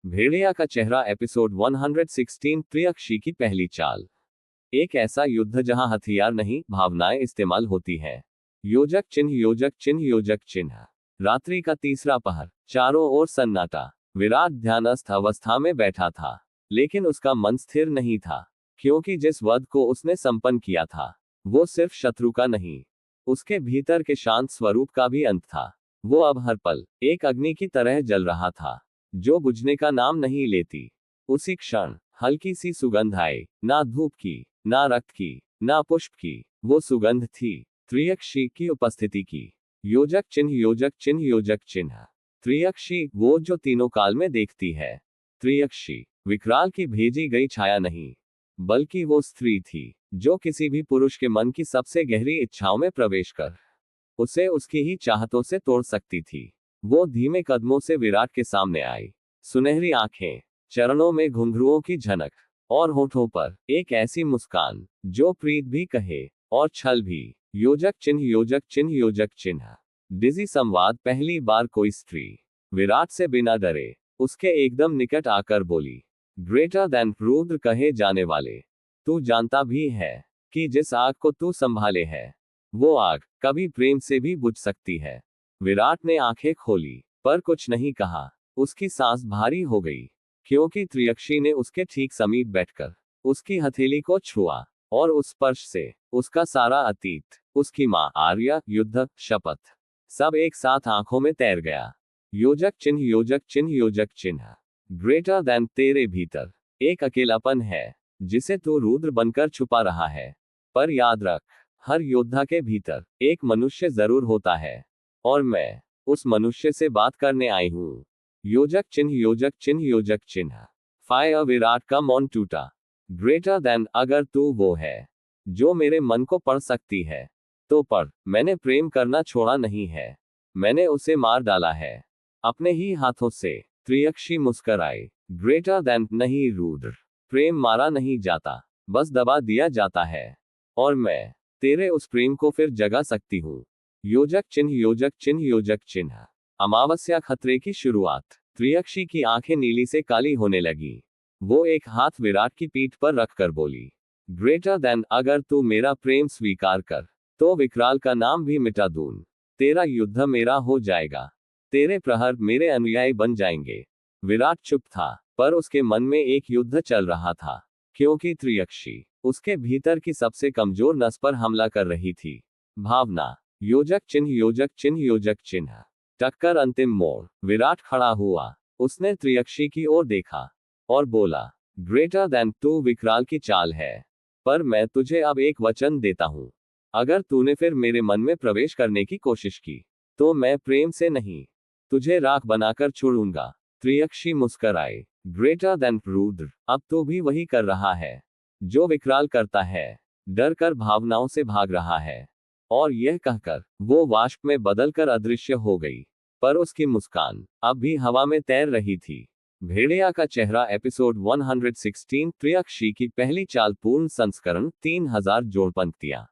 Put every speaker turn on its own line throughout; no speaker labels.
भेड़िया का चेहरा एपिसोड 116 त्रियक्षी की पहली चाल। एक ऐसा युद्ध जहां हथियार नहीं भावनाएं इस्तेमाल होती हैं। योजक चिन्ह योजक चिन्ह योजक चिन्ह। रात्रि का तीसरा पहर, चारों ओर सन्नाटा। विराट ध्यानस्थ अवस्था में बैठा था, लेकिन उसका मन स्थिर नहीं था, क्योंकि जिस वध को उसने संपन्न किया था वो सिर्फ शत्रु का नहीं, उसके भीतर के शांत स्वरूप का भी अंत था। वो अब हर पल एक अग्नि की तरह जल रहा था, जो बुझने का नाम नहीं लेती। उसी क्षण हल्की सी सुगंध आई, ना धूप की, ना रक्त की, ना पुष्प की। वो सुगंध थी त्रियक्षी की उपस्थिति की। योजक चिन्ह योजक चिन्ह योजक चिन्ह। त्रियक्षी, वो जो तीनों काल में देखती है। त्रियक्षी विकराल की भेजी गई छाया नहीं, बल्कि वो स्त्री थी जो किसी भी पुरुष के मन की सबसे गहरी इच्छाओं में प्रवेश कर उसे उसकी ही चाहतों से तोड़ सकती थी। वो धीमे कदमों से विराट के सामने आई, सुनहरी आंखें, चरणों में घुंघरुओं की झनक, और होठों पर एक ऐसी मुस्कान जो प्रीत भी कहे और छल भी। योजक चिन्ह योजक चिन्ह योजक चिन्ह। डिजी संवाद। पहली बार कोई स्त्री विराट से बिना डरे उसके एकदम निकट आकर बोली, ग्रेटर देन रुद्र कहे जाने वाले, तू जानता भी है कि जिस आग को तू संभाले है वो आग कभी प्रेम से भी बुझ सकती है। विराट ने आंखें खोली, पर कुछ नहीं कहा। उसकी सांस भारी हो गई, क्योंकि त्रियक्षी ने उसके ठीक समीप बैठकर उसकी हथेली को छुआ, और उस स्पर्श से उसका सारा अतीत, उसकी मां, आर्या, युद्ध, शपथ, सब एक साथ आंखों में तैर गया। योजक चिन्ह योजक चिन्ह योजक चिन्ह। ग्रेटर देन, तेरे भीतर एक अकेलापन है जिसे तू रुद्र बनकर छुपा रहा है। पर याद रख, हर योद्धा के भीतर एक मनुष्य जरूर होता है, और मैं उस मनुष्य से बात करने आई हूं। योजक चिन्ह योजक चिन्ह योजक चिन्ह। फायर। विराट का मौन टूटा। ग्रेटर देन, अगर तू वो है जो मेरे मन को पढ़ सकती है तो पढ़। मैंने प्रेम करना छोड़ा नहीं है, मैंने उसे मार डाला है, अपने ही हाथों से। त्रियक्षी मुस्कुराई। ग्रेटर देन, नहीं रुद्र, प्रेम मारा नहीं जाता, बस दबा दिया जाता है, और मैं तेरे उस प्रेम को फिर जगा सकती हूँ। योजक चिन्ह योजक चिन्ह योजक चिन्ह। अमावस्या। खतरे की शुरुआत। त्रियक्षी की आंखें नीली से काली होने लगी। वो एक हाथ विराट की पीठ पर रखकर बोली, ग्रेटर देन, अगर तू मेरा प्रेम स्वीकार कर तो विकराल का नाम भी मिटा दूं। तेरा युद्ध मेरा हो जाएगा, तेरे प्रहर मेरे अनुयायी बन जाएंगे। विराट चुप था, पर उसके मन में एक युद्ध चल रहा था, क्योंकि त्रियक्षी उसके भीतर की सबसे कमजोर नस पर हमला कर रही थी, भावना। योजक चिन्ह योजक चिन्ह योजक चिन्ह। टक्कर। अंतिम मोड़। विराट खड़ा हुआ, उसने त्रियक्षी की ओर देखा और बोला, ग्रेटर देन, तू विकराल की चाल है, पर मैं तुझे अब एक वचन देता हूं। अगर तूने फिर मेरे मन में प्रवेश करने की कोशिश की तो मैं प्रेम से नहीं, तुझे राख बनाकर छोड़ूंगा। त्रियक्षी मुस्कुराई। ग्रेटर देन रुद्र, अब तू भी वही कर रहा है जो विकराल करता है, डर कर भावनाओं से भाग रहा है। और यह कहकर वो वाष्प में बदलकर अदृश्य हो गई, पर उसकी मुस्कान अब भी हवा में तैर रही थी। भेड़िया का चेहरा एपिसोड 116 त्रियक्षी की पहली चाल। पूर्ण संस्करण। 3000 जोड़ पंक्तियां।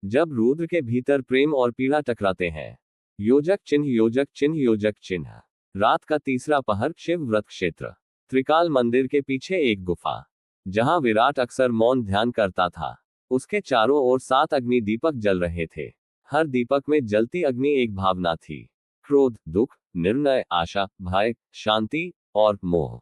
जब रुद्र के भीतर प्रेम और पीड़ा टकराते हैं। योजक चिन्ह योजक चिन्ह योजक चिन्ह। रात का तीसरा पहर। शिव व्रत क्षेत्र। त्रिकाल मंदिर के पीछे एक गुफा, जहां विराट अक्सर मौन ध्यान करता था। उसके चारों ओर 7 अग्नि दीपक जल रहे थे। हर दीपक में जलती अग्नि एक भावना थी, क्रोध, दुख, निर्णय, आशा, भय, शांति और मोह।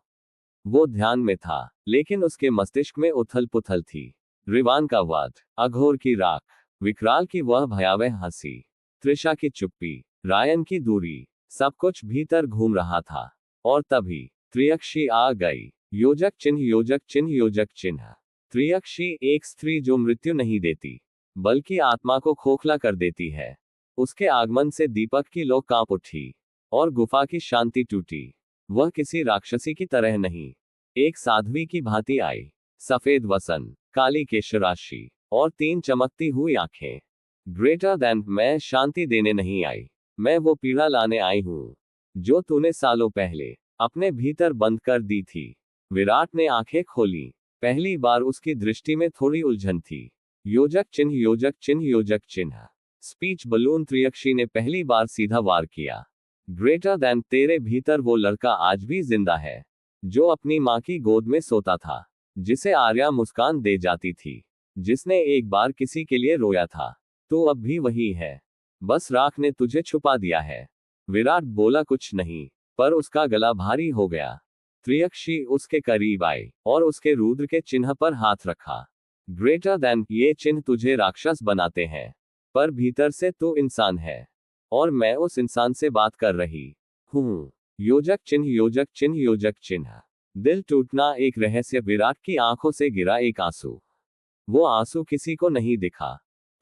वो ध्यान में था, लेकिन उसके मस्तिष्क में उथल पुथल थी। रिवान का वध, अघोर की राख, विकराल की वह भयावह हंसी, त्रिशा की चुप्पी, रायन की दूरी, सब कुछ भीतर घूम रहा था। और तभी त्रियक्षी आ गई। योजक चिन्ह योजक चिन्ह योजक चिन्ह। त्रियक्षी, एक स्त्री जो मृत्यु नहीं देती, बल्कि आत्मा को खोखला कर देती है। उसके आगमन से दीपक की लौ कांप उठी, और गुफा की शांति टूटी। वह किसी राक्षसी की तरह नहीं, एक साध्वी की भांति आई। सफेद वसन, काली केशराशि, और 3 चमकती हुई आंखें। ग्रेटर देन, मैं शांति देने नहीं आई, मैं वो पीड़ा लाने आई हूं जो तूने सालों पहले अपने भीतर बंद कर दी थी। विराट ने आंखें खोली। पहली बार उसकी दृष्टि में थोड़ी उलझन थी। योजक चिन्ह योजक चिन्ह योजक चिन्ह। Speech balloon. त्रियक्षी ने पहली बार सीधा वार किया। ग्रेटर देन, तेरे भीतर वो लड़का आज भी जिंदा है, जो अपनी माँ की गोद में सोता था, जिसे आर्या मुस्कान दे जाती थी, जिसने एक बार किसी के लिए रोया था, तो अब भी वही है। बस राख ने तुझे छुपा दिया है। विराट बोला कुछ नहीं, पर उसका गला भारी हो गया। त्रियक्षी उसके करीब आई और उसके रुद्र के चिन्ह पर हाथ रखा। ग्रेटर देन, ये चिन्ह तुझे राक्षस बनाते हैं, पर भीतर से तू इंसान है, और मैं उस इंसान से बात कर रही हूँ। योजक चिन्ह, योजक चिन्ह, योजक चिन्ह। दिल टूटना एक रहस्य। विराट की आंखों से गिरा एक आंसू। वो आंसू किसी को नहीं दिखा,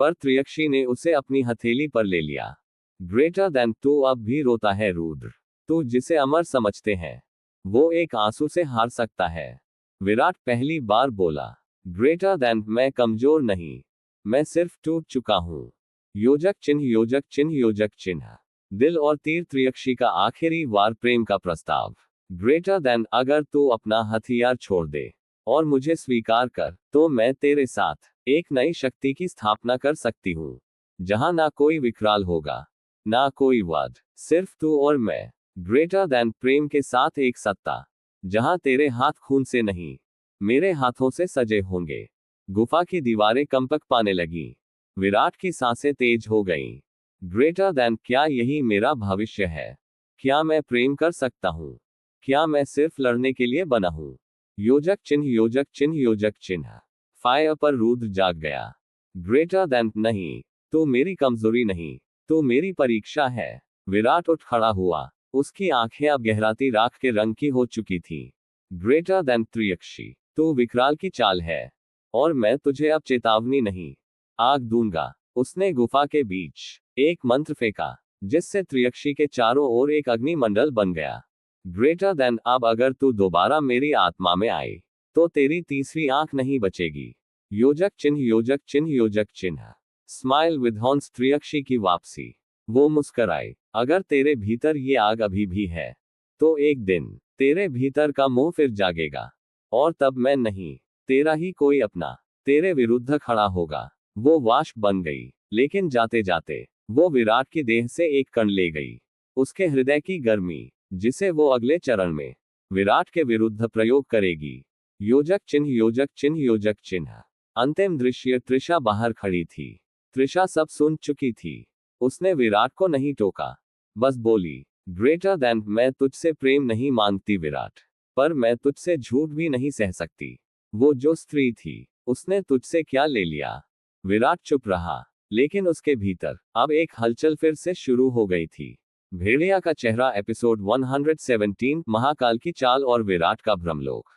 पर त्रियक्षी ने उसे अपनी हथेली पर ले लिया। ग्रेटर देन, तू अब भी रोता है रुद्र। तू जिसे अमर समझते हैं, वो एक आंसू से हार सकता है। विराट पहली बार बोला। ग्रेटर देन, मैं कमजोर नहीं, मैं सिर्फ टूट चुका हूं। योजक चिन्ह, योजक चिन्ह, योजक चिन्ह। दिल और तीर। त्रियक्षी का आखिरी वार प्रेम का प्रस्ताव। ग्रेटर देन, अगर तू अपना हथियार छोड़ दे और मुझे स्वीकार कर, तो मैं तेरे साथ एक नई शक्ति की स्थापना कर सकती हूँ, जहां ना कोई विकराल होगा, ना कोई वध, सिर्फ तू और मैं। ग्रेटर देन, प्रेम के साथ एक सत्ता, जहां तेरे हाथ खून से नहीं, मेरे हाथों से सजे होंगे। गुफा की दीवारें कंपक पाने लगी। विराट की सांसें तेज हो गईं। ग्रेटर देन, क्या यही मेरा भविष्य है? क्या मैं प्रेम कर सकता हूँ? क्या मैं सिर्फ लड़ने के लिए बना हूँ? योजक चिन्ह, योजक चिन्ह, योजक चिन्ह। फायर पर रुद्र जाग गया। ग्रेटर देन, नहीं, तू मेरी कमजोरी नहीं, तू मेरी परीक्षा है। विराट उठ खड़ा हुआ। उसकी आंखें अब गहराती राख के रंग की हो चुकी थी। ग्रेटर देन, त्रियक्षी, तू विकराल की चाल है, और मैं तुझे अब चेतावनी नहीं, आग दूंगा। उसने गुफा के बीच एक मंत्र फेंका, जिससे त्रियक्षी के चारों ओर एक अग्नि मंडल बन गया। ग्रेटर देन, अब अगर तू दोबारा मेरी आत्मा में आए, तो तेरी तीसरी आंख नहीं बचेगी। योजक चिन्ह, योजक चिन्ह, योजक चिन्ह। Smile with horns. त्रियक्षी की वापसी। वो मुस्कराए। अगर तेरे भीतर ये आग अभी भी है, तो एक दिन तेरे भीतर का मोह फिर जागेगा, और तब मैं नहीं, तेरा ही कोई अपना तेरे विरुद्ध खड़ा होगा। वो वाष्प बन गई, लेकिन जाते जाते वो विराट की देह से एक कण ले गई, उसके हृदय की गर्मी, जिसे वो अगले चरण में विराट के विरुद्ध प्रयोग करेगी। योजक चिन्ह, योजक चिन्ह, योजक चिन्ह। अंतिम दृश्य। त्रिशा बाहर खड़ी थी। त्रिशा सब सुन चुकी थी। उसने विराट को नहीं टोका, बस बोली, ग्रेटर देन, मैं तुझसे प्रेम नहीं मांगती विराट, पर मैं तुझसे झूठ भी नहीं सह सकती। वो जो स्त्री थी, उसने तुझसे क्या ले लिया? विराट चुप रहा, लेकिन उसके भीतर अब एक हलचल फिर से शुरू हो गई थी। भेड़िया का चेहरा। एपिसोड 117। महाकाल की चाल और विराट का भ्रमलोक।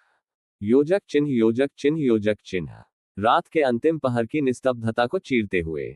योजक चिन्ह, योजक चिन्ह, योजक चिन्ह। रात के अंतिम पहर की निस्तब्धता को चीरते हुए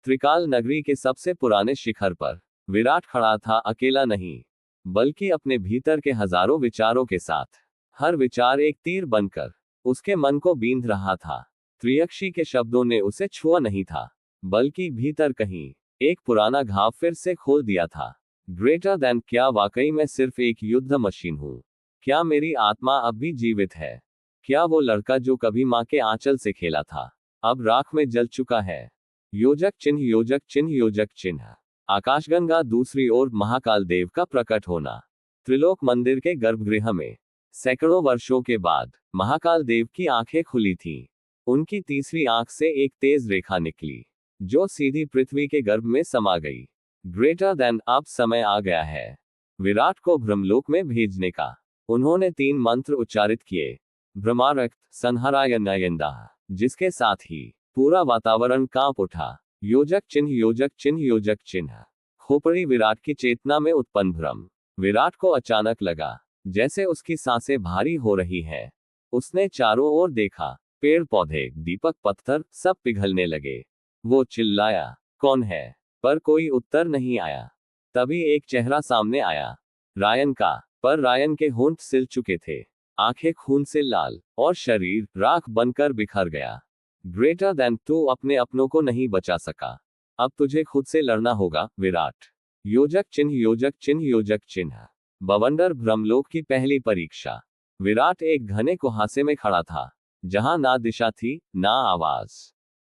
त्रिकाल नगरी के सबसे पुराने शिखर पर विराट खड़ा था, अकेला नहीं, बल्कि अपने भीतर के हजारों विचारों के साथ। हर विचार एक तीर बनकर उसके मन को बींध रहा था। त्रियक्षी के शब्दों ने उसे छुआ नहीं था, बल्कि भीतर कहीं एक पुराना घाव फिर से खोल दिया था। ग्रेटर देन, क्या वाकई मैं सिर्फ एक युद्ध मशीन हूँ? क्या मेरी आत्मा अब भी जीवित है? क्या वो लड़का जो कभी माँ के आंचल से खेला था, अब राख में जल चुका है? योजक चिन्ह, योजक चिन्ह, योजक चिन्ह। आकाशगंगा। दूसरी ओर महाकाल देव का प्रकट होना। त्रिलोक मंदिर के गर्भगृह में सैकड़ों वर्षों के बाद महाकाल देव की आंखें खुली थीं। उनकी तीसरी आंख से एक तेज रेखा निकली, जो सीधी पृथ्वी के गर्भ में समा गई। ग्रेटर देन, अब समय आ गया है विराट को ब्रह्मलोक में भेजने का। उन्होंने 3 मंत्र उच्चारित किए, ब्रह्मारक्त, संहराय नयंदा, जिसके साथ ही पूरा वातावरण कांप उठा। योजक चिन्ह, योजक चिन्ह, योजक चिन्ह। खोपड़ी। विराट की चेतना में उत्पन्न भ्रम। विराट को अचानक लगा जैसे उसकी सांसें भारी हो रही हैं। उसने चारों ओर देखा। पेड़ पौधे, दीपक, पत्थर, सब पिघलने लगे। वो चिल्लाया, कौन है? पर कोई उत्तर नहीं आया। तभी एक चेहरा सामने आया, रायन का। पर रायन के होंठ सिल चुके थे, आंखें खून से लाल, और शरीर राख बनकर बिखर गया। ग्रेटर देन, तू अपने अपनों को नहीं बचा सका, अब तुझे खुद से लड़ना होगा विराट। योजक चिन्ह, योजक चिन्ह, योजक चिन्ह। बवंडर। ब्रह्मलोक की पहली परीक्षा। विराट एक घने कुहासे में खड़ा था, जहां ना दिशा थी, ना आवाज।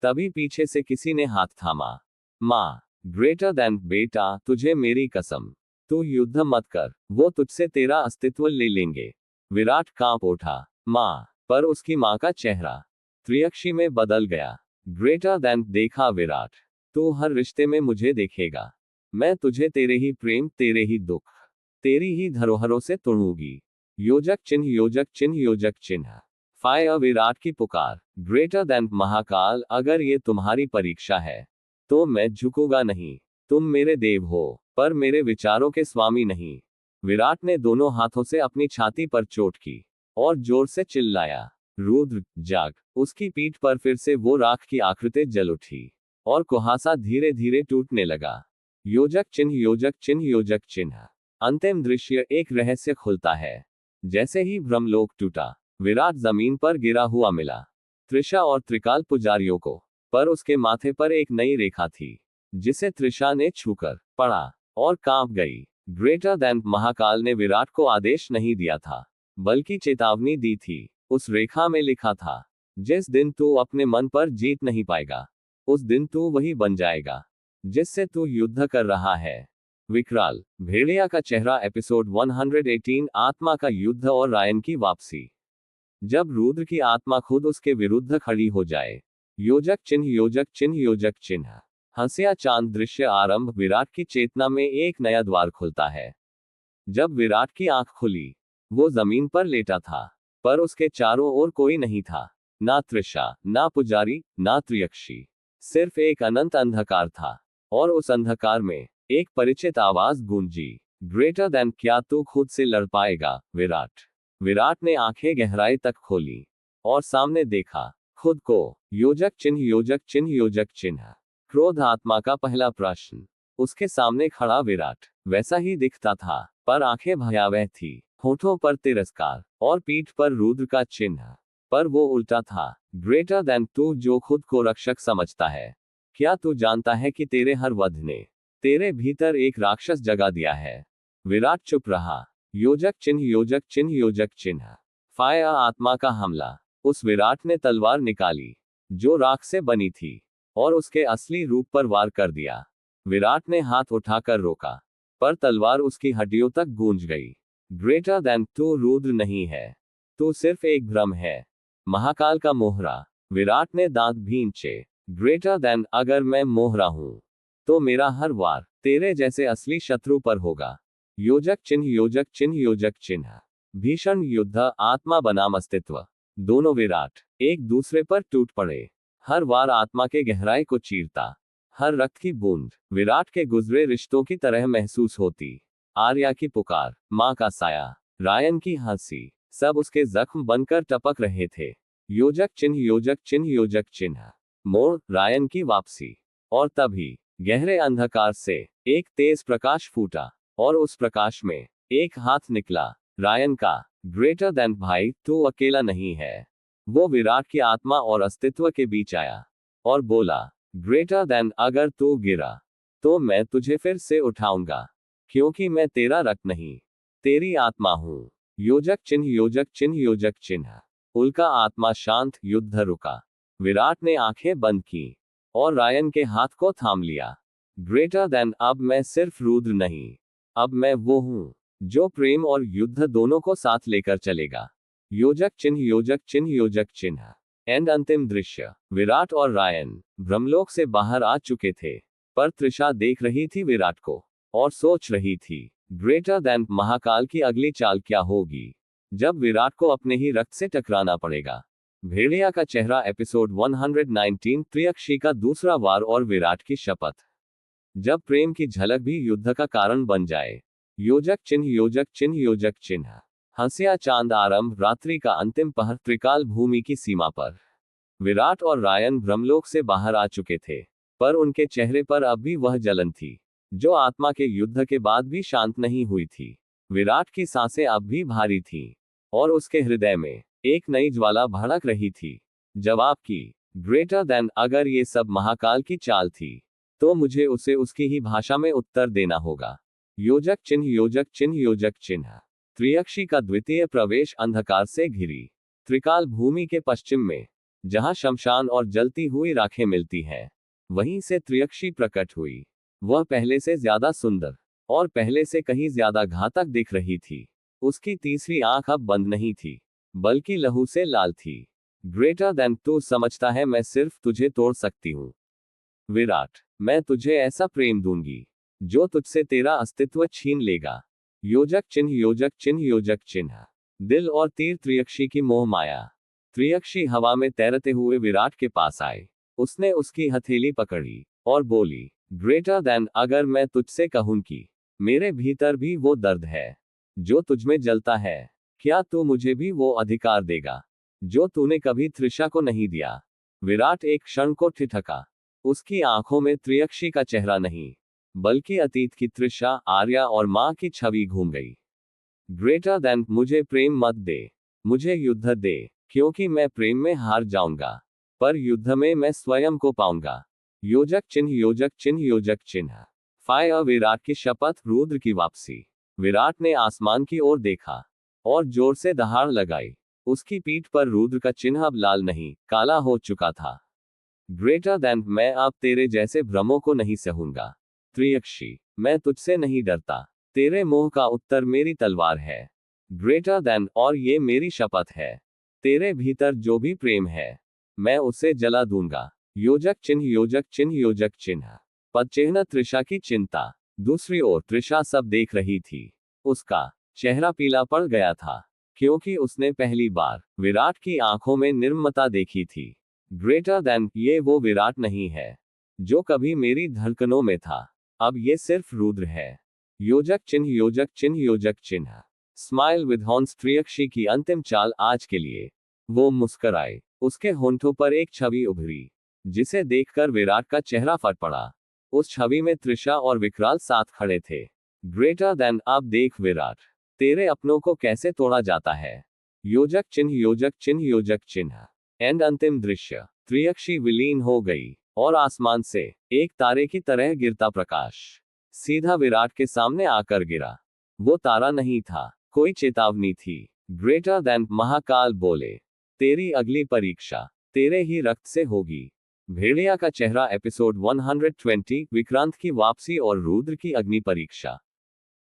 तभी पीछे से किसी ने हाथ थामा। माँ। ग्रेटर देन, बेटा, तुझे मेरी कसम, तू युद्ध मत कर, वो तुझसे तेरा अस्तित्व ले लेंगे। विराट कांप उठा। माँ, पर उसकी माँ का चेहरा त्रियक्षी में बदल गया। ग्रेटर देन देखा विराट, तू हर रिश्ते में मुझे देखेगा। मैं तुझे तेरे ही प्रेम, तेरे ही दुख, तेरी ही धरोहरों से तोड़ूंगी। योजक चिन्ह, योजक चिन्ह, योजक चिन्ह। फायर विराट की पुकार। ग्रेटर देन महाकाल, अगर ये तुम्हारी परीक्षा है तो मैं झुकूंगा नहीं। तुम मेरे देव हो, पर मेरे विचारों के स्वामी नहीं। विराट ने दोनों हाथों से अपनी छाती पर चोट की और जोर से चिल्लाया, रुद्र जाग। उसकी पीठ पर फिर से वो राख की आकृति जल उठी और कुहासा धीरे धीरे टूटने लगा। योजक चिन्ह, योजक चिन्ह, योजक चिन्ह। अंतिम दृश्य, एक रहस्य खुलता है। जैसे ही ब्रह्मलोक टूटा, विराट जमीन पर गिरा हुआ मिला त्रिशा और त्रिकाल पुजारियों को। पर उसके माथे पर एक नई रेखा थी, जिसे त्रिशा ने छूकर पढ़ा और कांप गई। ग्रेटर देन महाकाल ने विराट को आदेश नहीं दिया था, बल्कि चेतावनी दी थी। उस रेखा में लिखा था, जिस दिन तू अपने मन पर जीत नहीं पाएगा, उस दिन तू वही बन जाएगा जिससे तू युद्ध कर रहा है। विकराल भेड़िया का चेहरा, एपिसोड 118, आत्मा का युद्ध और रायन की वापसी। जब रुद्र की आत्मा खुद उसके विरुद्ध खड़ी हो जाए। योजक चिन्ह, योजक चिन्ह, योजक चिन्ह। हंसिया चांद दृश्य आरंभ। विराट की चेतना में एक नया द्वार खुलता है। जब विराट की आंख खुली, वो जमीन पर लेटा था, पर उसके चारों ओर कोई नहीं था। ना त्रिशा, ना पुजारी, ना त्रियक्षी, सिर्फ एक अनंत अंधकार था। और उस अंधकार में एक परिचित आवाज गूंजी, ग्रेटर देन, क्या तू खुद से लड़ पाएगा विराट? विराट ने आंखें गहराई तक खोली और सामने देखा खुद को। योजक चिन्ह, योजक चिन्ह, योजक चिन्ह। क्रोध आत्मा का पहला प्रश्न। उसके सामने खड़ा विराट वैसा ही दिखता था, पर आंखें भयावह थी, होठों पर तिरस्कार और पीठ पर रुद्र का चिन्ह। पर वो उल्टा था। ग्रेटर देन, तू जो खुद को रक्षक समझता है, क्या तू जानता है कि तेरे हर वध ने तेरे भीतर एक राक्षस जगा दिया है? विराट चुप रहा। योजक चिन्ह, योजक चिन्ह, योजक चिन्ह। फायर आत्मा का हमला। उस विराट ने तलवार निकाली जो राख से बनी थी और उसके असली रूप पर वार कर दिया। विराट ने हाथ उठाकर रोका, पर तलवार उसकी हड्डियों तक गूंज गई। ग्रेटर देन, तू रुद्र नहीं है, तू सिर्फ एक भ्रम है, महाकाल का मोहरा। विराट ने दांत भींचे। ग्रेटर देन, अगर मैं मोहरा हूं तो मेरा हर वार तेरे जैसे असली शत्रु पर होगा। योजक चिन्ह, योजक चिन्ह, योजक चिन्ह। भीषण युद्ध, आत्मा बनाम अस्तित्व। दोनों विराट एक दूसरे पर टूट पड़े। हर वार आत्मा के गहराई को चीरता, हर रक्त की बूंद विराट के गुजरे रिश्तों की तरह महसूस होती। आर्या की पुकार, माँ का साया, रायन की हंसी, सब उसके जख्म बनकर टपक रहे थे। योजक चिन्ह, योजक चिन्ह, योजक चिन्ह। मोड़, रायन की वापसी। और तभी गहरे अंधकार से एक तेज प्रकाश फूटा और उस प्रकाश में एक हाथ निकला, रायन का। ग्रेटर देन, भाई तू अकेला नहीं है। वो विराट की आत्मा और अस्तित्व के बीच आया और बोला, ग्रेटर देन, अगर तू गिरा तो मैं तुझे फिर से उठाऊंगा, क्योंकि मैं तेरा रक्त नहीं, तेरी आत्मा हूं। योजक चिन्ह, योजक चिन्ह, योजक चिन्ह। उल्का आत्मा शांत। युद्ध रुका। विराट ने आंखें बंद की और रायन के हाथ को थाम लिया। ग्रेटर देन, अब मैं सिर्फ रुद्र नहीं, अब मैं वो हूं जो प्रेम और युद्ध दोनों को साथ लेकर चलेगा। योजक चिन्ह, योजक चिन्ह, योजक चिन्ह। एंड अंतिम दृश्य। विराट और रायन ब्रह्मलोक से बाहर आ चुके थे, पर त्रिशा देख रही थी विराट को और सोच रही थी, ग्रेटर देन, महाकाल की अगली चाल क्या होगी, जब विराट को अपने ही रक्त से टकराना पड़ेगा। भेड़िया का चेहरा, एपिसोड 119, त्रियक्षी का दूसरा वार और विराट की शपथ। जब प्रेम की झलक भी युद्ध का कारण बन जाए। योजक चिन्ह, योजक चिन्ह, योजक चिन्ह। हंसिया चांद आरंभ। रात्रि का अंतिम पहर। त्रिकाल भूमि की सीमा पर विराट और रायन ब्रह्मलोक से बाहर आ चुके थे, पर उनके चेहरे पर अब भी वह जलन थी जो आत्मा के युद्ध के बाद भी शांत नहीं हुई थी। विराट की सांसें अब भी भारी थीं और उसके हृदय में एक नई ज्वाला भड़क रही थी। जवाब की। ग्रेटर देन, अगर ये सब महाकाल की चाल थी तो मुझे उसे उसकी ही भाषा में उत्तर देना होगा। योजक चिन्ह, योजक चिन्ह, योजक चिन्ह। त्रियक्षी का द्वितीय प्रवेश। अंधकार से घिरी त्रिकाल भूमि के पश्चिम में, जहां शमशान और जलती हुई राखें मिलती हैं, वहीं से त्रियक्षी प्रकट हुई। वह पहले से ज्यादा सुंदर और पहले से कहीं ज्यादा घातक दिख रही थी। उसकी तीसरी आंख अब बंद नहीं थी, बल्कि लहू से लाल थी। ग्रेटर देन, तू समझता है मैं सिर्फ तुझे तोड़ सकती हूँ। विराट, मैं तुझे ऐसा प्रेम दूंगी जो तुझसे तेरा अस्तित्व छीन लेगा। योजक चिन्ह योजक चिन्ह योजक चिन्ह। दिल और तीर त्रियक्षी की मोह माया। त्रियक्षी हवा में तैरते हुए विराट के पास आए। उसने उसकी हथेली पकड़ी और बोली, ग्रेटर देन, अगर मैं तुझसे कहूं कि मेरे भीतर भी वो दर्द है जो तुझमें जलता है, क्या तू मुझे भी वो अधिकार देगा जो तूने कभी त्रिशा को नहीं दिया? विराट एक क्षण को ठिठका। उसकी आंखों में त्रियक्षी का चेहरा नहीं, बल्कि अतीत की त्रिशा, आर्या और मां की छवि घूम गई। ग्रेटर देन, मुझे प्रेम मत दे, मुझे युद्ध दे, क्योंकि मैं प्रेम में हार जाऊंगा, पर युद्ध में मैं स्वयं को पाऊंगा। योजक चिन्ह योजक चिन्ह योजक चिन्ह। फायर, विराट की शपथ, रुद्र की वापसी। विराट ने आसमान की ओर देखा और जोर से दहाड़ लगाई। उसकी पीठ पर रुद्र का चिन्ह अब लाल नहीं, काला हो चुका था। ग्रेटर देन, मैं अब तेरे जैसे भ्रमों को नहीं सहूंगा। त्रियक्षी, मैं तुझसे नहीं डरता। तेरे मोह का उत्तर मेरी तलवार है। ग्रेटर देन, और ये मेरी शपथ है, तेरे भीतर जो भी प्रेम है, मैं उसे जला दूंगा। योजक चिन्ह योजक चिन्ह योजक चिन्ह। पदचिह्न त्रिशा की चिंता। दूसरी ओर त्रिशा सब देख रही थी। उसका चेहरा पीला पड़ गया था, क्योंकि उसने पहली बार विराट की आंखों में निर्ममता देखी थी। ग्रेटर देन, ये वो विराट नहीं है जो कभी मेरी धड़कनों में था। अब ये सिर्फ रुद्र है। योजक चिन्ह योजक चिन्ह योजक चिन्ह। स्माइल विद हॉर्न्स, त्रियक्षी की अंतिम चाल आज के लिए। वो मुस्कराए। उसके होंठों पर एक छवि उभरी, जिसे देखकर विराट का चेहरा फट पड़ा। उस छवि में त्रिशा और विकराल साथ खड़े थे। ग्रेटर देन, अब देख विराट, तेरे अपनों को कैसे तोड़ा जाता है। योजक चिन्ह योजक चिन्ह योजक चिन्ह। एंड अंतिम दृश्य। त्रियक्षी विलीन हो गई और आसमान से एक तारे की तरह गिरता प्रकाश सीधा विराट के सामने आकर गिरा। वो तारा नहीं था, कोई चेतावनी थी। ग्रेटर देन, महाकाल बोले, तेरी अगली परीक्षा तेरे ही रक्त से होगी। भेड़िया का चेहरा, एपिसोड 120, विक्रांत की वापसी और रुद्र की अग्नि परीक्षा।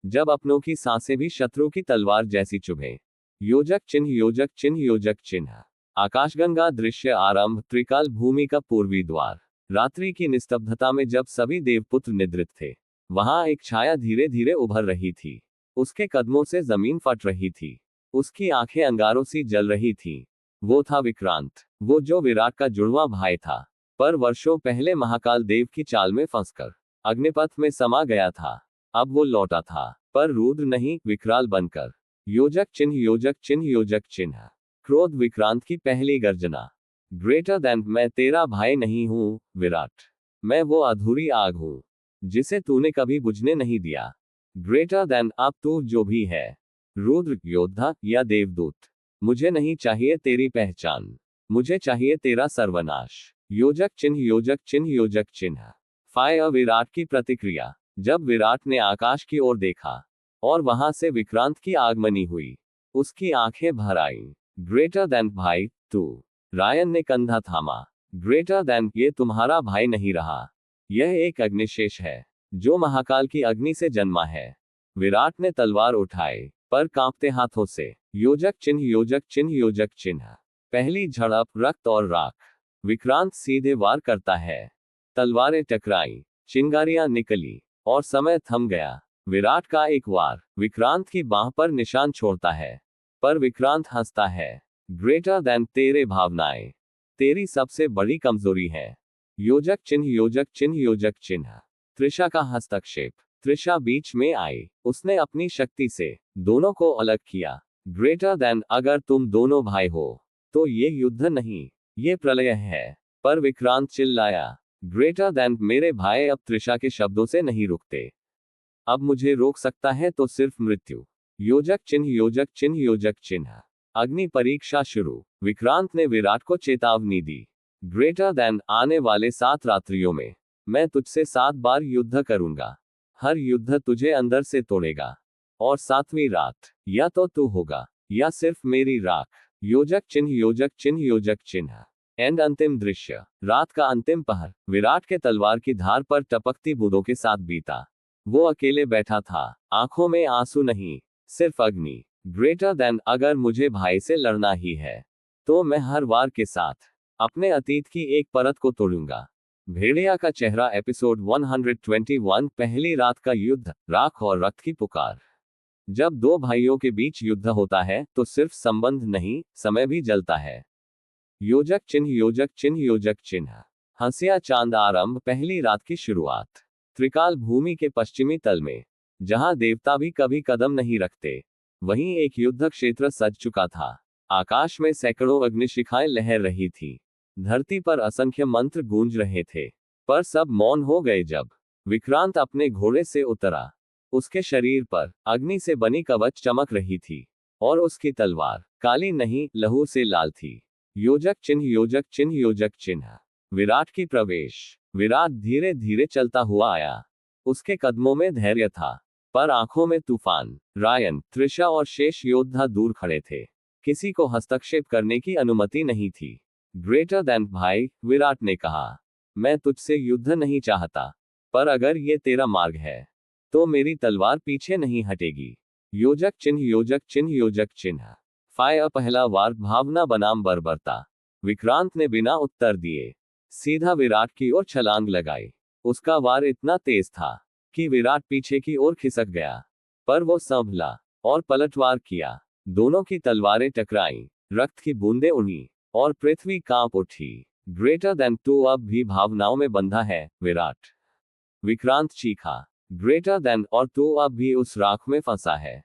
जब अपनों की सांसें भी शत्रु की तलवार जैसी चुभे। योजक चिन्ह योजक चिन्ह योजक चिन्ह। आकाशगंगा दृश्य आरंभ, त्रिकाल भूमि का पूर्वी द्वार। रात्रि की निस्तब्धता में जब सभी देवपुत्र निद्रित थे, वहां एक छाया धीरे धीरे उभर रही थी। उसके कदमों से जमीन फट रही थी। उसकी आंखें अंगारों सी जल रही थीं। वो था विक्रांत, वो जो विराट का जुड़वा भाई था, पर वर्षों पहले महाकाल देव की चाल में फंसकर अग्निपथ में समा गया था। अब वो लौटा था, पर रुद्र नहीं, विकराल बनकर। योजक चिन्ह योजक चिन्ह योजक चिन्ह। क्रोध, विक्रांत की पहली गर्जना। ग्रेटर देन, मैं तेरा भाई नहीं हूं विराट, मैं वो अधूरी आग हूं जिसे तूने कभी बुझने नहीं दिया। ग्रेटर देन, अब तू जो भी है, रुद्र, योद्धा या देवदूत, मुझे नहीं चाहिए तेरी पहचान, मुझे चाहिए तेरा सर्वनाश। योजक चिन्ह योजक चिन्ह योजक चिन्ह। फायर, विराट की प्रतिक्रिया। जब विराट ने आकाश की ओर देखा और वहां से विक्रांत की आगमनी हुई, उसकी आंखें भर आईं। ग्रेटर देन, भाई तू। रायन ने कंधा थामा। ग्रेटर देन, ये तुम्हारा भाई नहीं रहा, यह एक अग्निशेष है जो महाकाल की अग्नि से जन्मा है। विराट ने तलवार उठाई, पर कांपते हाथों से। योजक चिन्ह योजक चिन्ह योजक चिन्ह। पहली झड़प, रक्त और राख। विक्रांत सीधे वार करता है। तलवारें टकराई, चिंगारियां निकली और समय थम गया। विराट का एक वार विक्रांत की बांह पर निशान छोड़ता है, पर विक्रांत हंसता है। ग्रेटर देन, तेरे भावनाएं तेरी सबसे बड़ी कमजोरी है। योजक चिन्ह योजक चिन्ह योजक चिन्ह। त्रिशा का हस्तक्षेप। त्रिशा बीच में आई। उसने अपनी शक्ति से दोनों को अलग किया। ग्रेटर देन, अगर तुम दोनों भाई हो तो ये युद्ध नहीं, ये प्रलय है। पर विक्रांत चिल्लाया, ग्रेटर देन, मेरे भाई अब त्रिशा के शब्दों से नहीं रुकते। अब मुझे रोक सकता है तो सिर्फ मृत्यु। योजक चिन्ह योजक चिन्ह योजक चिन्ह। अग्नि परीक्षा शुरू। विक्रांत ने विराट को चेतावनी दी, ग्रेटर देन, आने वाले 7 रात्रियों में मैं तुझसे 7 बार युद्ध करूंगा। हर युद्ध तुझे अंदर से तोड़ेगा, और 7वीं रात या तो तू होगा या सिर्फ मेरी राख। योजक चिन्ह योजक चिन्ह योजक चिन्ह। एंड अंतिम दृश्य। रात का अंतिम पहर विराट के तलवार की धार पर टपकती बूंदों के साथ बीता। वो अकेले बैठा था, आंखों में आंसू नहीं, सिर्फ अग्नि। ग्रेटर देन अगर मुझे भाई से लड़ना ही है तो मैं हर वार के साथ अपने अतीत की एक परत को तोड़ूंगा। भेड़िया का चेहरा एपिसोड 121 पहली रात का युद्ध, राख और रक्त की पुकार। जब दो भाइयों के बीच युद्ध होता है तो सिर्फ संबंध नहीं, समय भी जलता है। योजक चिन्ह योजक चिन्ह योजक चिन्ह। हंसिया चांद आरंभ, पहली रात की शुरुआत। त्रिकाल भूमि के पश्चिमी तल में, जहां देवता भी कभी कदम नहीं रखते, वहीं एक युद्ध क्षेत्र सज चुका था। आकाश में सैकड़ों अग्निशिखाएं लहर रही थी। धरती पर असंख्य मंत्र गूंज रहे थे। पर सब मौन हो गए जब विक्रांत अपने घोड़े से उतरा। उसके शरीर पर अग्नि से बनी कवच चमक रही थी और उसकी तलवार काली नहीं, लहू से लाल थी। योजक चिन्ह योजक चिन्ह योजक चिन्ह। विराट की प्रवेश। विराट धीरे धीरे चलता हुआ आया। उसके कदमों में धैर्य था, पर आंखों में तूफान। रायन, त्रिशा और शेष योद्धा दूर खड़े थे। किसी को हस्तक्षेप करने की अनुमति नहीं थी। ग्रेटर देन भाई, विराट ने कहा, मैं तुझसे युद्ध नहीं चाहता, पर अगर ये तेरा मार्ग है तो मेरी तलवार पीछे नहीं हटेगी। योजक चिन्ह योजक चिन्ह योजक चिन्ह। फायर, पहला वार भावना बनाम बर्बरता। विक्रांत ने बिना उत्तर दिए सीधा विराट की ओर छलांग लगाई। उसका वार इतना तेज था कि विराट पीछे की ओर खिसक गया, पर वो संभला और पलटवार किया। दोनों की तलवारें टकराईं, रक्त की बूंदें उड़ी और पृथ्वी कांप उठी। ग्रेटर देन तू अब भी भावनाओं में बंधा है, विराट। विक्रांत चीखा। ग्रेटर देन, और तू अब भी उस राख में फंसा है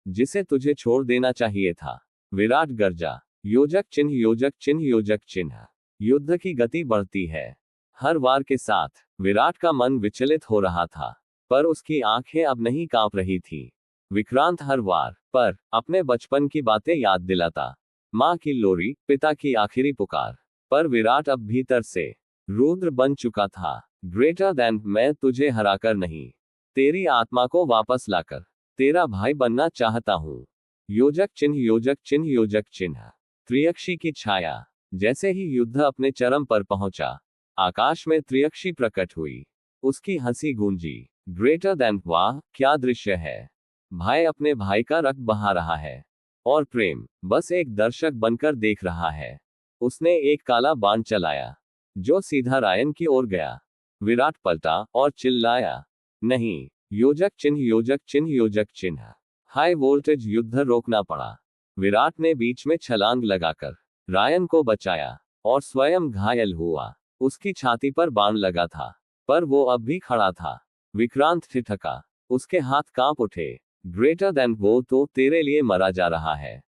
जिसे तुझे छोड़ देना चाहिए था। विराट गरजा। योजक चिन्ह योजक चिन्ह योजक चिन्ह। युद्ध की गति बढ़ती है। हर वार के साथ विराट का मन विचलित हो रहा था, पर उसकी आंखें अब नहीं कांप रही थी। विक्रांत हर वार पर अपने बचपन की बातें याद दिलाता। माँ की लोरी, पिता की आखिरी पुकार। पर विराट अब भीतर से रुद्र बन चुका था। ग्रेटर देन, मैं तुझे हराकर नहीं, तेरी आत्मा को वापस लाकर तेरा भाई बनना चाहता हूं। योजक चिन्ह योजक चिन्ह योजक चिन्ह। त्रियक्षी की छाया। जैसे ही युद्ध अपने चरम पर पहुंचा, आकाश में त्रियक्षी प्रकट हुई। उसकी हंसी गूंजी। ग्रेटर देन, वाह क्या दृश्य है। भाई अपने भाई का रक्त बहा रहा है और प्रेम बस एक दर्शक बनकर देख रहा है। उसने एक काला बाण चलाया जो सीधा रायन की ओर गया। विराट पलटा और चिल्लाया, नहीं। योजक चिन्ह योजक चिन्ह योजक चिन्ह। हाई वोल्टेज युद्ध रोकना पड़ा। विराट ने बीच में छलांग लगाकर रायन को बचाया और स्वयं घायल हुआ। उसकी छाती पर बाण लगा था, पर वो अब भी खड़ा था। विक्रांत ठिठका। उसके हाथ कांप उठे। ग्रेटर देन, वो तो तेरे लिए मरा जा रहा है।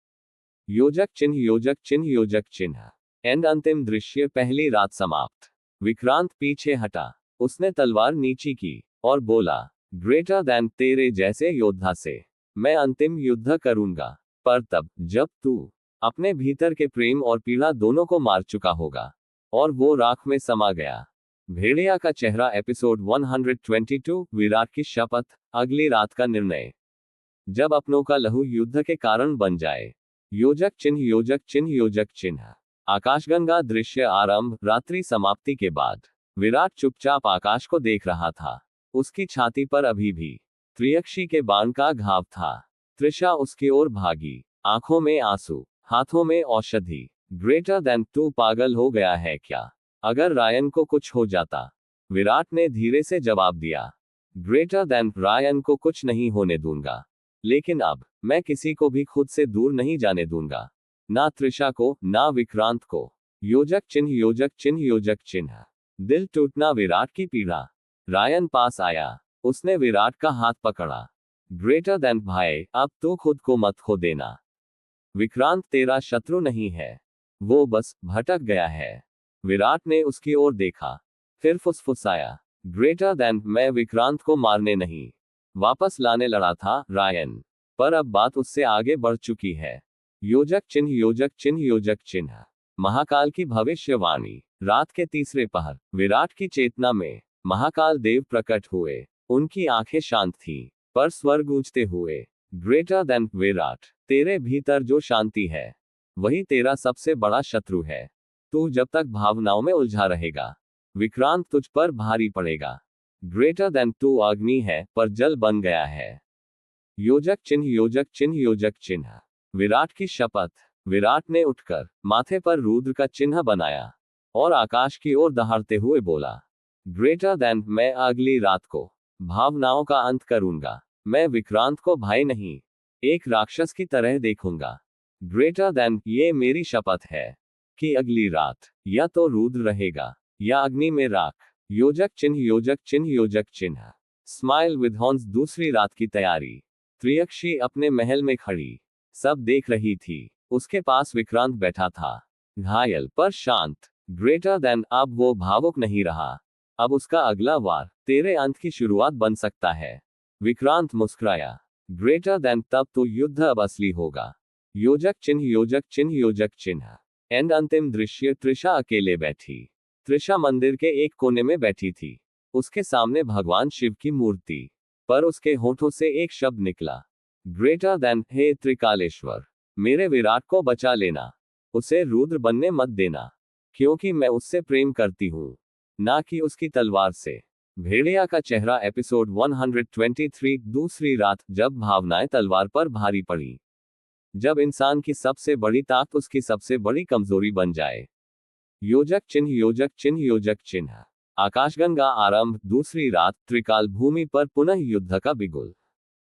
योजक चिन्ह योजक चिन्ह योजक चिन्ह। एंड अंतिम दृश्य, पहली रात समाप्त। विक्रांत पीछे हटा। उसने तलवार नीची की और बोला, ग्रेटर देन, तेरे जैसे योद्धा से मैं अंतिम युद्ध करूंगा, पर तब जब तू अपने भीतर के प्रेम और पीड़ा दोनों को मार चुका होगा। और वो राख में समा गया। भेड़िया का चेहरा एपिसोड 122 विराट की शपथ, अगली रात का निर्णय। जब अपनों का लहू युद्ध के कारण बन जाए। योजक चिन्ह योजक चिन्ह योजक चिन्ह। आकाशगंगा दृश्य आरंभ, रात्रि समाप्ति के बाद विराट चुपचाप आकाश को देख रहा था। उसकी छाती पर अभी भी त्रियक्षी के बाण का घाव था। त्रिशा उसकी ओर भागी, आंखों में आंसू, हाथों में औषधि। ग्रेटर देन, तू पागल हो गया है क्या? अगर रायन को कुछ हो जाता? विराट ने धीरे से जवाब दिया। ग्रेटर देन, रायन को कुछ नहीं होने दूंगा, लेकिन अब मैं किसी को भी खुद से दूर नहीं जाने दूंगा। ना त्रिशा को, ना विक्रांत को। योजक चिन्ह योजक चिन्ह योजक चिन्ह। दिल टूटना, विराट की पीड़ा। रायन पास आया। उसने विराट का हाथ पकड़ा। ग्रेटर देन, भाई अब तू खुद को मत खो देना। विक्रांत तेरा शत्रु नहीं है, वो बस भटक गया है। विराट ने उसकी ओर देखा, फिर फुसफुसाया, ग्रेटर देन, मैं विक्रांत को मारने नहीं, वापस लाने लड़ा था, रायन। पर अब बात उससे आगे बढ़ चुकी है। योजक चिन्ह योजक चिन्ह योजक चिन्ह। महाकाल की भविष्यवाणी। रात के तीसरे पहर, विराट की चेतना में महाकाल देव प्रकट हुए। उनकी आंखें शांत थीं, पर स्वर गूंजते हुए। ग्रेटर देन, विराट, तेरे भीतर जो शांति है वही तेरा सबसे बड़ा शत्रु है। तू जब तक भावनाओं में उलझा रहेगा, विक्रांत तुझ पर भारी पड़ेगा। ग्रेटर देन, तू अग्नि है पर जल बन गया है। योजक चिन्ह योजक चिन्ह योजक चिन्ह। विराट की शपथ। विराट ने उठकर माथे पर रुद्र का चिन्ह बनाया और आकाश की ओर दहाड़ते हुए बोला, ग्रेटर देन, मैं अगली रात को भावनाओं का अंत करूंगा। मैं विक्रांत को भाई नहीं, एक राक्षस की तरह देखूंगा। ग्रेटर देन, ये मेरी शपथ है कि अगली रात या तो रुद्र रहेगा या अग्नि में राख। योजक चिन्ह योजक चिन्ह योजक चिन्ह। Smile with horns. दूसरी रात की तैयारी। त्रियक्षी अपने महल में खड़ी सब देख रही थी। उसके पास विक्रांत बैठा था, घायल पर शांत। ग्रेटर देन, अब वो भावुक नहीं रहा। अब उसका अगला वार तेरे अंत की शुरुआत बन सकता है। विक्रांत मुस्कुराया। ग्रेटर देन, तब तो युद्ध अब असली होगा। योजक चिन्ह योजक चिन्ह योजक चिन्ह। एंड अंतिम दृश्य। त्रिशा अकेले बैठी। त्रिशा मंदिर के एक कोने में बैठी थी। उसके सामने भगवान शिव की मूर्ति, पर उसके होठों से एक शब्द निकला, ग्रेटर देन। हे त्रिकालेश्वर, मेरे विराट को बचा लेना। उसे रुद्र बनने मत देना, क्योंकि मैं उससे प्रेम करती हूं, ना कि उसकी तलवार से। भेड़िया का चेहरा। एपिसोड 123। दूसरी रात। जब भावनाएं तलवार पर भारी पड़ी। जब इंसान की सबसे बड़ी ताकत उसकी सबसे बड़ी कमजोरी बन जाए। योजक चिन्ह योजक चिन्ह योजक चिन्ह। आकाशगंगा आरंभ। दूसरी रात। त्रिकाल भूमि पर पुनः युद्ध का बिगुल।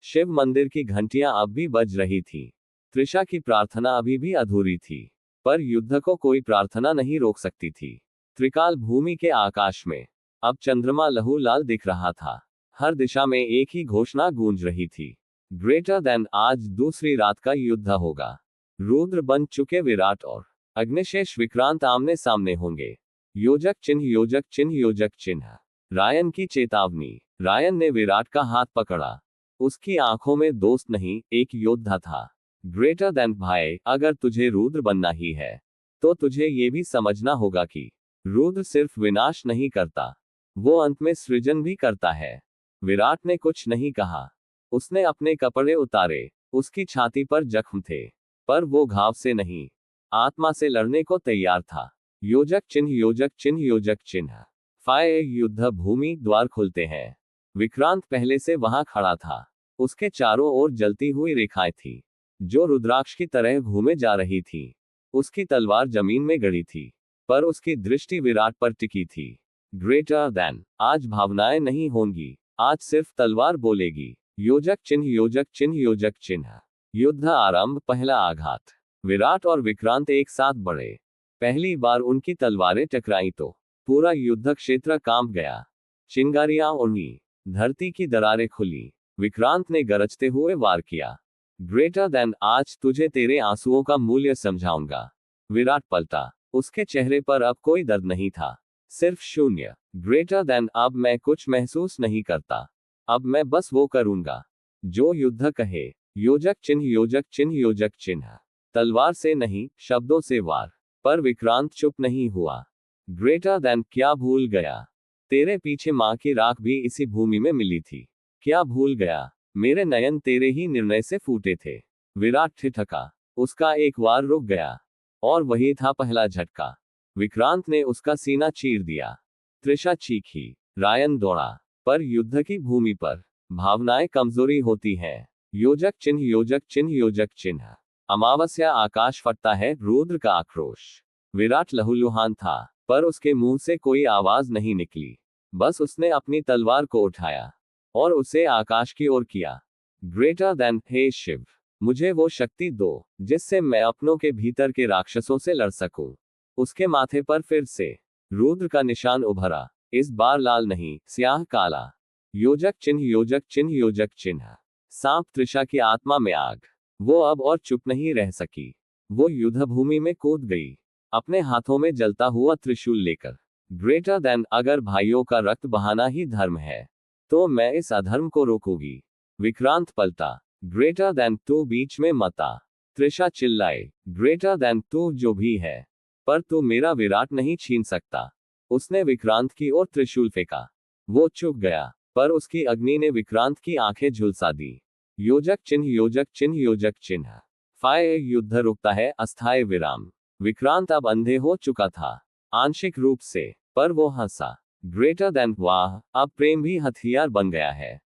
शिव मंदिर की घंटियां अब भी बज रही थी। त्रिशा की प्रार्थना अभी भी अधूरी थी, पर युद्ध को कोई प्रार्थना नहीं रोक सकती थी। त्रिकाल भूमि के आकाश में अब चंद्रमा लहू लाल दिख रहा था। हर दिशा में एक ही घोषणा गूंज रही थी, ग्रेटर देन। आज दूसरी रात का युद्ध होगा। रुद्र बन चुके विराट और अग्निशेष विक्रांत आमने सामने होंगे। योजक चिन्ह योजक चिन्ह योजक चिन्ह। रायन की चेतावनी। रायन ने विराट का हाथ पकड़ा। उसकी आंखों में दोस्त नहीं, एक योद्धा था। ग्रेटर देन, भाई, अगर तुझे रुद्र बनना ही है तो तुझे ये भी समझना होगा कि रुद्र सिर्फ विनाश नहीं करता, वो अंत में सृजन भी करता है। विराट ने कुछ नहीं कहा। उसने अपने कपड़े उतारे। उसकी छाती पर जख्म थे, पर वो घाव से नहीं, आत्मा से लड़ने को तैयार था। योजक चिन्ह योजक चिन्ह योजक चिन्ह। फाय युद्ध भूमि। द्वार खुलते हैं। विक्रांत पहले से वहां खड़ा था। उसके चारों ओर जलती हुई रेखाएं थी, जो रुद्राक्ष की तरह घूमे जा रही थी। उसकी तलवार जमीन में गड़ी थी, पर उसकी दृष्टि विराट पर टिकी थी। ग्रेटर देन, आज भावनाएं नहीं होंगी, आज सिर्फ तलवार बोलेगी। योजक चिन्ह योजक चिन्ह योजक चिन्ह। युद्ध आरंभ। पहला आघात। विराट और विक्रांत एक साथ बढ़े। पहली बार उनकी तलवारें टकराई तो पूरा युद्ध क्षेत्र कांप गया। चिंगारियां उड़ी, धरती की दरारें खुली। विक्रांत ने गरजते हुए वार किया। ग्रेटर देन, आज तुझे तेरे आंसुओं का मूल्य समझाऊंगा। विराट पलटा। उसके चेहरे पर अब कोई दर्द नहीं था, सिर्फ शून्य। ग्रेटर देन, अब मैं कुछ महसूस नहीं करता। अब मैं बस वो करूंगा जो युद्ध कहे। योजक चिन्ह योजक चिन्ह योजक चिन्ह। तलवार से नहीं, शब्दों से वार। पर विक्रांत चुप नहीं हुआ। ग्रेटर देन, क्या भूल गया? तेरे पीछे मां की राख भी इसी भूमि में मिली थी। क्या भूल गया? मेरे नयन तेरे ही निर्णय से फूटे थे। विराट ठिठका। उसका एक वार रुक गया, और वही था पहला झटका। विक्रांत ने उसका सीना चीर दिया। त्रिशा चीखी। रायन दौड़ा। पर युद्ध की भूमि पर भावनाएं कमजोरी होती हैं। योजक चिन्ह योजक चिन्ह योजक चिन्ह। अमावस्या। आकाश फटता है। रुद्र का आक्रोश। विराट लहूलुहान था, पर उसके मुंह से कोई आवाज नहीं निकली। बस उसने अपनी तलवार को उठाया और उसे आकाश की ओर किया। ग्रेटर देन, हे शिव, मुझे वो शक्ति दो जिससे मैं अपनों के भीतर के राक्षसों से लड़ सकूं। उसके माथे पर फिर से रुद्र का निशान उभरा। इस बार लाल नहीं, स्याह काला। योजक चिन्ह योजक चिन्ह योजक चिन्ह। सांप। त्रिशा की आत्मा में आग। वो अब और चुप नहीं रह सकी। वो युद्ध भूमि में कूद गई, अपने हाथों में जलता हुआ त्रिशूल लेकर। ग्रेटर देन, अगर भाइयों का रक्त बहाना ही धर्म है तो मैं इस अधर्म को रोकूंगी। विक्रांत पलटा। ग्रेटर देन, तू बीच में मत आ। त्रिशा चिल्लाए। ग्रेटर देन, तू जो भी है, पर तू मेरा विराट नहीं छीन सकता। उसने विक्रांत की ओर त्रिशूल फेंका। वो चुप गया, पर उसकी अग्नि ने विक्रांत की आंखें झुलसा दी। योजक चिन्ह योजक चिन्ह योजक चिन्ह। फाय युद्ध रुकता है। अस्थायी विराम। विक्रांत अब अंधे हो चुका था, आंशिक रूप से, पर वो हंसा। ग्रेटर देन, वाह, अब प्रेम भी हथियार बन गया है।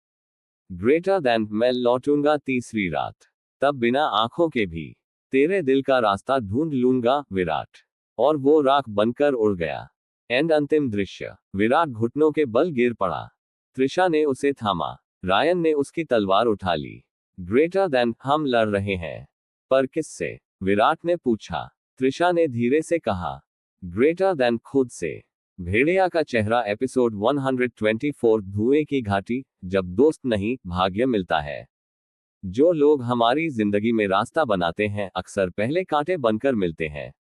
ग्रेटर देन मैं लौटूंगा तीसरी रात, तब बिना आंखों के भी तेरे दिल का रास्ता ढूंढ लूंगा विराट। और वो राख बनकर उड़ गया। एंड अंतिम दृश्य, विराट घुटनों के बल गिर पड़ा। त्रिशा ने उसे थामा। रायन ने उसकी तलवार उठा ली। ग्रेटर देन हम लड़ रहे हैं, पर किससे? विराट ने पूछा। त्रिशा ने धीरे से कहा, ग्रेटर देन खुद से। भेड़िया का चेहरा एपिसोड 124 धुएं की घाटी। जब दोस्त नहीं भाग्य मिलता है। जो लोग हमारी जिंदगी में रास्ता बनाते हैं अक्सर पहले कांटे बनकर मिलते हैं।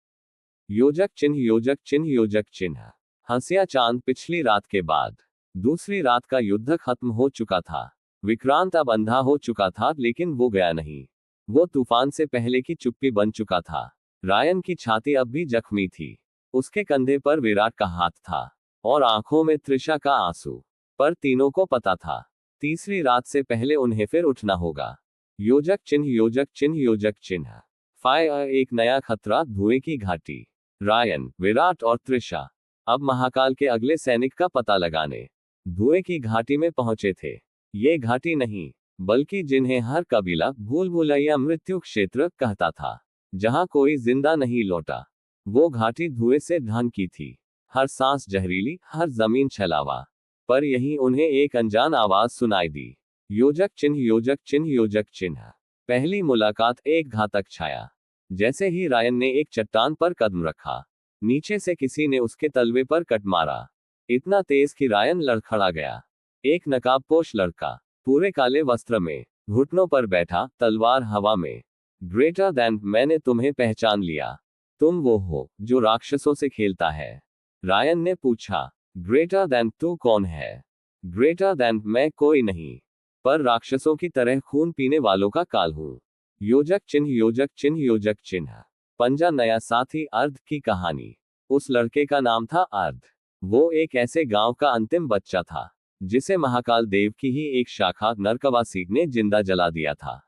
योजक चिन्ह योजक चिन्ह योजक चिन्ह। हंसिया चांद पिछली रात के बाद दूसरी रात का युद्ध खत्म हो चुका था। विक्रांत अब अंधा हो चुका था, लेकिन वो गया नहीं। वो तूफान से पहले की चुप्पी बन चुका था। रायन की छाती अब भी जख्मी थी। उसके कंधे पर विराट का हाथ था और आंखों में त्रिशा का आंसू। पर तीनों को पता था, तीसरी रात से पहले उन्हें फिर उठना होगा। योजक चिन्ह योजक चिन्ह योजक चिन्ह। फायर एक नया खतरा, धुएं की घाटी। रायन, विराट और त्रिशा अब महाकाल के अगले सैनिक का पता लगाने धुएं की घाटी में पहुंचे थे। ये घाटी नहीं, बल्कि जिन्हें हर कबीला भूल भुलैया मृत्यु क्षेत्र कहता था, जहां कोई जिंदा नहीं लौटा। वो घाटी धुएं से ढांकी थी, हर सांस जहरीली, हर जमीन छलावा। पर यहीं उन्हें एक अनजान आवाज सुनाई दी। योजक चिन्ह योजक चिन्ह योजक चिन्ह। पहली मुलाकात एक घातक छाया। जैसे ही रायन ने एक चट्टान पर कदम रखा, नीचे से किसी ने उसके तलवे पर कट मारा। इतना तेज कि रायन लड़खड़ा गया। एक नकाबपोश लड़का, पूरे काले वस्त्र में, घुटनों पर बैठा, तलवार हवा में। ग्रेटर देन मैंने तुम्हें पहचान लिया। तुम वो हो जो राक्षसों से खेलता है। रायन ने पूछा। ग्रेटर देन तू कौन है? ग्रेटर देन मैं कोई नहीं, पर राक्षसों की तरह खून पीने वालों का काल हूं। योजक चिन्ह योजक चिन्ह योजक चिन्ह। पंजा नया साथी अर्ध की कहानी। उस लड़के का नाम था अर्ध। वो एक ऐसे गांव का अंतिम बच्चा था जिसे महाकाल देव की ही एक शाखा नरकवासी ने जिंदा जला दिया था।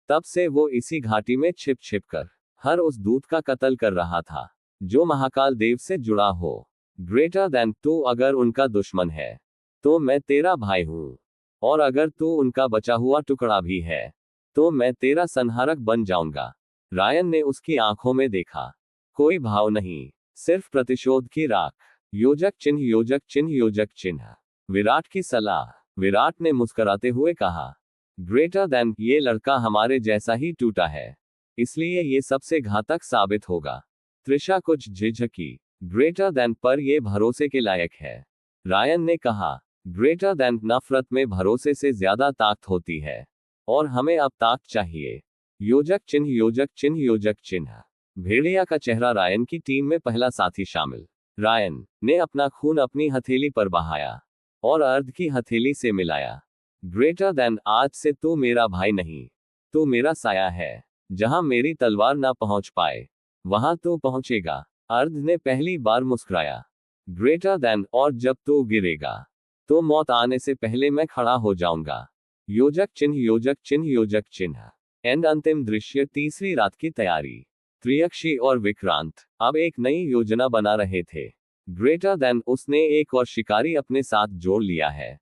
तब से वो इसी घाटी में छिप छिप कर हर उस दूत का कत्ल कर रहा था जो महाकाल देव से जुड़ा हो। ग्रेटर देन तू अगर उनका दुश्मन है तो मैं तेरा भाई हूं, और अगर तू उनका बचा हुआ टुकड़ा भी है तो मैं तेरा संहारक बन जाऊंगा। रायन ने उसकी आंखों में देखा, कोई भाव नहीं, सिर्फ प्रतिशोध की राख। योजक चिन्ह योजक चिन्ह योजक चिन्ह। विराट की सलाह। विराट ने मुस्कुराते हुए कहा, ग्रेटर देन ये लड़का हमारे जैसा ही टूटा है, इसलिए ये सबसे घातक साबित होगा। त्रिशा कुछ झिझकी। ग्रेटर देन पर ये भरोसे के लायक है। रायन ने कहा, ग्रेटर देन नफरत में भरोसे से ज्यादा ताकत होती है, और हमें अब ताकत चाहिए। योजक चिन्ह योजक चिन्ह योजक चिन्ह। भेड़िया का चेहरा रायन की टीम में पहला साथी शामिल। रायन ने अपना खून अपनी हथेली पर बहाया और अर्ध की हथेली से मिलाया। ग्रेटर देन आज से तू मेरा भाई नहीं, तू मेरा साया है। जहां मेरी तलवार ना पहुंच पाए वहां तू पहुंचेगा। अर्ध ने पहली बार मुस्कुराया। ग्रेटर देन और जब तू गिरेगा तो मौत आने से पहले मैं खड़ा हो जाऊंगा। योजक चिन्ह योजक चिन्ह योजक चिन्ह। एंड अंतिम दृश्य, तीसरी रात की तैयारी। त्रियक्षी और विक्रांत अब एक नई योजना बना रहे थे। ग्रेटर देन उसने एक और शिकारी अपने साथ जोड़ लिया है।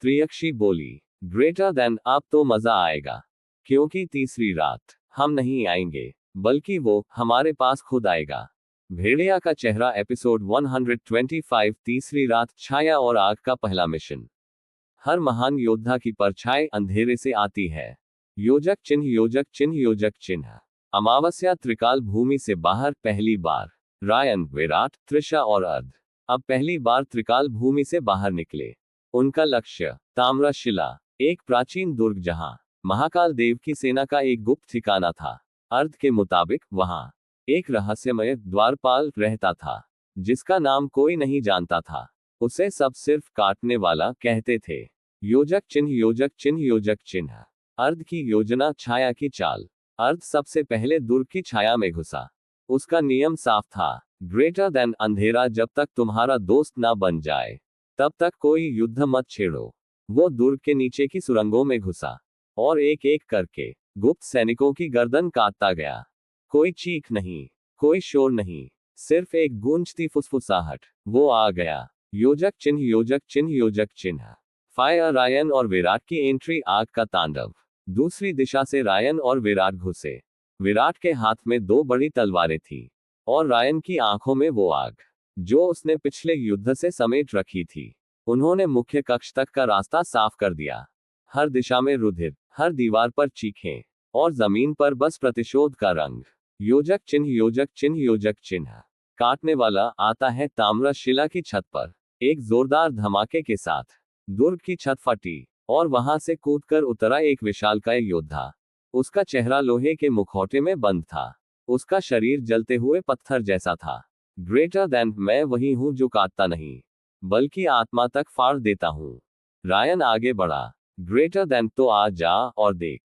त्रियक्षी बोली, ग्रेटर देन अब तो मजा आएगा, क्योंकि तीसरी रात हम नहीं आएंगे, बल्कि वो हमारे पास खुद आएगा। भेड़िया का चेहरा एपिसोड 125 तीसरी रात, छाया और आग का पहला मिशन। हर महान योद्धा की परछाई अंधेरे से आती है। योजक चिन्ह योजक चिन्ह योजक चिन्ह। अमावस्या त्रिकाल भूमि से बाहर पहली बार। रायन, विराट, त्रिशा और अर्ध अब पहली बार त्रिकाल भूमि से बाहर निकले। उनका लक्ष्य ताम्रशिला, एक प्राचीन दुर्ग जहां महाकाल देव की सेना का एक गुप्त ठिकाना था। अर्ध के मुताबिक वहां एक रहस्यमय द्वारपाल रहता था जिसका नाम कोई नहीं जानता था। उसे सब सिर्फ काटने वाला कहते थे। योजक चिन्ह योजक चिन्ह योजक चिन्ह। अर्ध की योजना, छाया की चाल। अर्ध सबसे पहले दुर्ग की छाया में घुसा। उसका नियम साफ था, ग्रेटर देन अंधेरा जब तक तुम्हारा दोस्त ना बन जाए तब तक कोई युद्ध मत छेड़ो। वो दुर्ग के नीचे की सुरंगों में घुसा और एक एक करके गुप्त सैनिकों की गर्दन काटता गया। कोई चीख नहीं, कोई शोर नहीं, सिर्फ एक गूंजती फुसफुसाहट। वो आ गया। योजक चिन्ह योजक चिन्ह योजक चिन्ह। फायर रायन और विराट की एंट्री, आग का तांडव। दूसरी दिशा से रायन और विराट घुसे। विराट के हाथ में 2 बड़ी तलवारें थी और रायन की आंखों में वो आग जो उसने पिछले युद्ध से समेट रखी थी। उन्होंने मुख्य कक्ष तक का रास्ता साफ कर दिया। हर दिशा में रुधिर, हर दीवार पर चीखें और जमीन पर बस प्रतिशोध का रंग। योजक चिन्ह, योजक चिन्ह, योजक चिन्ह। काटने वाला आता है ताम्रशिला की छत पर। एक जोरदार धमाके के साथ दुर्ग की छत फटी और वहां से कूदकर उतरा एक विशालकाय योद्धा। उसका चेहरा लोहे के मुखौटे में बंद था। उसका शरीर जलते हुए पत्थर जैसा था। ग्रेटर देन, मैं वही हूं जो काटता नहीं बल्कि आत्मा तक फाड़ देता हूं। रायन आगे बढ़ा। ग्रेटर देन, तो आ जा और देख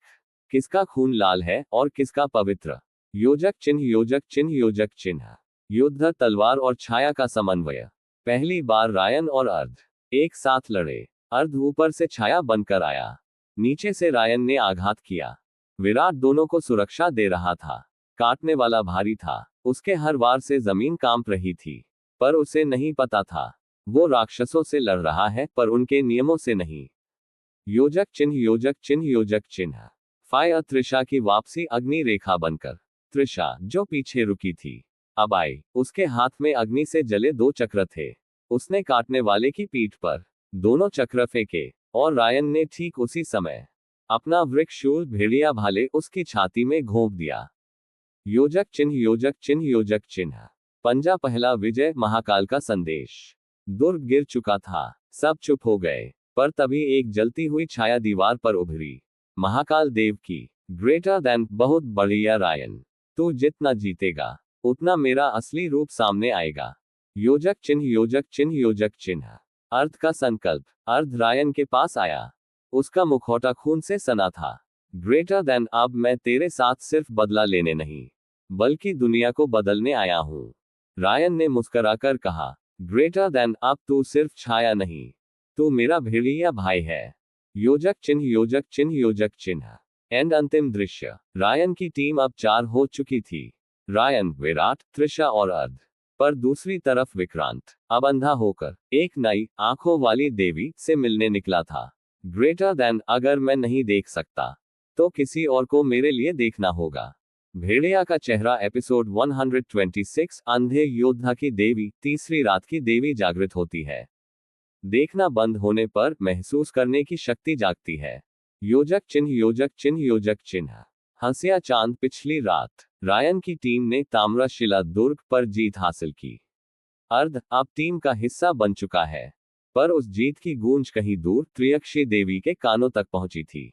किसका खून लाल है और किसका पवित्र। योजक चिन्ह, योजक चिन्ह, योजक चिन्ह। युद्ध, तलवार और छाया का समन्वय। पहली बार रायन और अर्ध एक साथ लड़े। अर्ध ऊपर से छाया बनकर आया, नीचे से रायन ने आघात किया। विराट दोनों को सुरक्षा दे रहा था। काटने वाला भारी था, उसके हर वार से जमीन कांप रही थी, पर उसे नहीं पता था वो राक्षसों से लड़ रहा है पर उनके नियमों से नहीं। योजक चिन्ह, योजक चिन्ह, योजक चिन्ह। फायर त्रिशा की वापसी, अग्नि रेखा बनकर। त्रिशा जो पीछे रुकी थी अब आई। उसके हाथ में अग्नि से जले 2 चक्र थे। उसने काटने वाले की पीठ पर दोनों चक्र फेंके और रायन ने ठीक उसी समय अपना वृक्षशूल भेड़िया भाले उसकी छाती में घोंप दिया। योजक चिन्ह, योजक चिन्ह, योजक चिन्ह। पंजा पहला विजय, महाकाल का संदेश। दुर्ग गिर चुका था, सब चुप हो गए, पर तभी एक जलती हुई छाया दीवार पर उभरी। महाकाल देव की। ग्रेटर देन, बहुत बढ़िया रायन, तू जितना जीतेगा उतना मेरा असली रूप सामने आएगा। योजक चिन्ह, योजक चिन्ह, योजक चिन्ह। अर्ध का संकल्प। अर्ध रायन के पास आया। उसका मुखौटा खून से सना था। ग्रेटर देन, अब मैं तेरे साथ सिर्फ बदला लेने नहीं बल्कि दुनिया को बदलने आया हूं। रायन ने मुस्कुराकर कहा। ग्रेटर देन, अब तू सिर्फ छाया नहीं, तू मेरा भेड़िया भाई है। योजक चिन्ह, योजक चिन्ह, योजक चिन्ह। एंड अंतिम दृश्य। रायन की टीम अब 4 हो चुकी थी। रायन, विराट, त्रिशा और अर्ध। पर दूसरी तरफ विक्रांत अब अंधा होकर एक नई आंखों वाली देवी से मिलने निकला था। ग्रेटर देन, अगर मैं नहीं देख सकता तो किसी और को मेरे लिए देखना होगा। भेड़िया का चेहरा, एपिसोड 126। अंधे योद्धा की देवी। तीसरी रात की देवी जागृत होती है। देखना बंद होने पर महसूस करने की शक्ति जागती है। योजक चिन्ह, योजक चिन्ह, योजक चिन्ह। हंसिया चांद। पिछली रात रायन की टीम ने ताम्रशिला दुर्ग पर जीत हासिल की। अर्ध अब टीम का हिस्सा बन चुका है, पर उस जीत की गूंज कहीं दूर त्रियक्षी देवी के कानों तक पहुंची थी।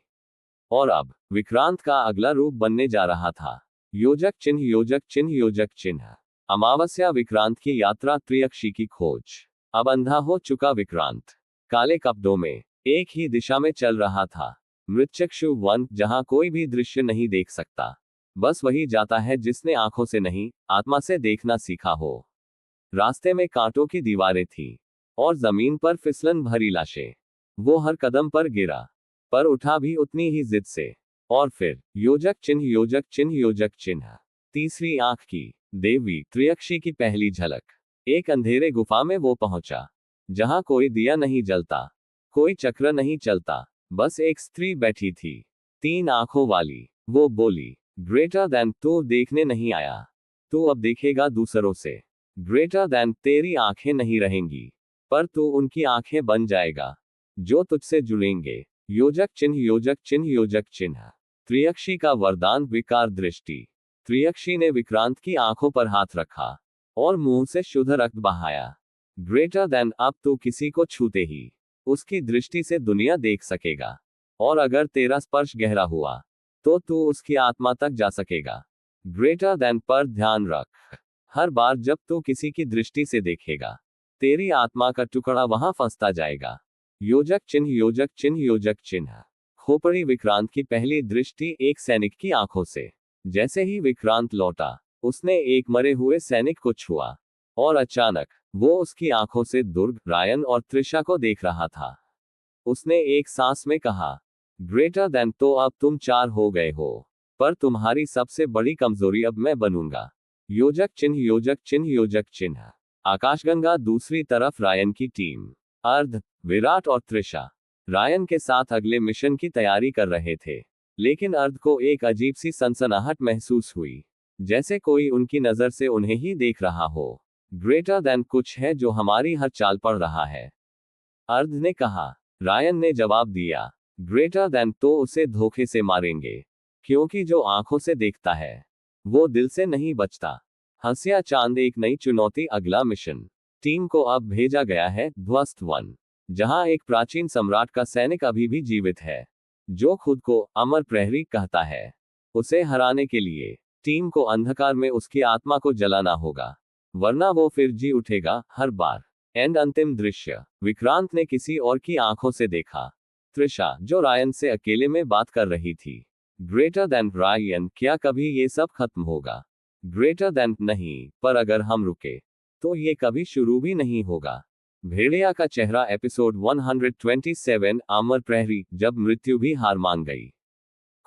और अब विक्रांत का अगला रूप बनने जा रहा था। योजक चिन्ह, योजक चिन्ह, योजक चिन्ह। अमावस्या, विक्रांत की यात्रा, त्रियक्षी की खोज। अब अंधा हो चुका विक्रांत काले कपड़ों में एक ही दिशा में चल रहा था। मृत्यक्षु वन, जहां कोई भी दृश्य नहीं देख सकता, बस वही जाता है जिसने आंखों से नहीं आत्मा से देखना सीखा हो। रास्ते में कांटों की दीवारें थी और जमीन पर फिसलन भरी लाशें। वो हर कदम पर गिरा, पर उठा भी उतनी ही जिद से। और फिर योजक चिन्ह, योजक चिन्ह, योजक चिन्ह। तीसरी आंख की देवी त्रियक्षी की पहली झलक। एक अंधेरे गुफा में वो पहुंचा, जहां कोई दिया नहीं जलता, कोई चक्र नहीं चलता, बस एक स्त्री बैठी थी, 3 आंखों वाली। वो बोली, ग्रेटर देन, तू देखने नहीं आया, तू अब देखेगा दूसरों से। ग्रेटर देन, तेरी आंखें नहीं रहेंगी, पर तू उनकी आंखें बन जाएगा जो तुझसे जुड़ेंगे। योजक चिन्ह, योजक चिन्ह, योजक चिन्ह। त्रियक्षी का वरदान, विकार दृष्टि। त्रियक्षी ने विक्रांत की आंखों पर हाथ रखा और मुंह से शुद्ध रक्त बहाया। ग्रेटर देन, अब तू किसी को छूते ही उसकी दृष्टि से दुनिया देख सकेगा, और अगर तेरा स्पर्श गहरा हुआ तो तू उसकी आत्मा तक जा सकेगा। ग्रेटर देन, पर ध्यान रख, हर बार जब तू किसी की दृष्टि से देखेगा, तेरी आत्मा का टुकड़ा वहां फंसता जाएगा। योजक चिन्ह, योजक चिन्ह, योजक चिन्ह। खोपड़ी, विक्रांत की पहली दृष्टि एक सैनिक की आंखों से। जैसे ही विक्रांत लौटा, उसने एक मरे हुए सैनिक को छुआ, और अचानक वो उसकी आंखों से दुर्ग, रायन और त्रिशा को देख रहा था। उसने एक सांस में कहा, ग्रेटर देन, तो अब तुम 4 हो गए हो, पर तुम्हारी सबसे बड़ी कमजोरी अब मैं बनूंगा। योजक चिन्ह, योजक चिन्ह, योजक चिन्ह। आकाशगंगा, दूसरी तरफ रायन की टीम। अर्ध, विराट और त्रिशा रायन के साथ अगले मिशन की तैयारी कर रहे थे, लेकिन अर्ध को एक अजीब सी सनसनाहट महसूस हुई, जैसे कोई उनकी नजर से उन्हें ही देख रहा हो। ग्रेटर देन कुछ है जो हमारी हर चाल पढ़ रहा है, अर्ध ने कहा। रायन ने जवाब दिया, ग्रेटर देन तो उसे धोखे से मारेंगे, क्योंकि जो आंखों से देखता है वो दिल से नहीं बचता। हंसिया चांद एक नई चुनौती। अगला मिशन टीम को अब भेजा गया है ध्वस्त वन, जहां एक प्राचीन सम्राट का सैनिक अभी भी जीवित है, जो खुद को अमर प्रहरी कहता है। उसे हराने के लिए टीम को अंधकार में उसकी आत्मा को जलाना होगा, वरना वो फिर जी उठेगा हर बार। एंड अंतिम दृश्य विक्रांत ने किसी और की आंखों से देखा, त्रिशा, जो रायन से अकेले में बात कर रही थी। ग्रेटर देन रायन, क्या कभी ये सब खत्म होगा? ग्रेटर देन नहीं, पर अगर हम रुके तो ये कभी शुरू भी नहीं होगा। भेड़िया का चेहरा। एपिसोड 127 अमर प्रहरी। जब मृत्यु भी हार मान गई।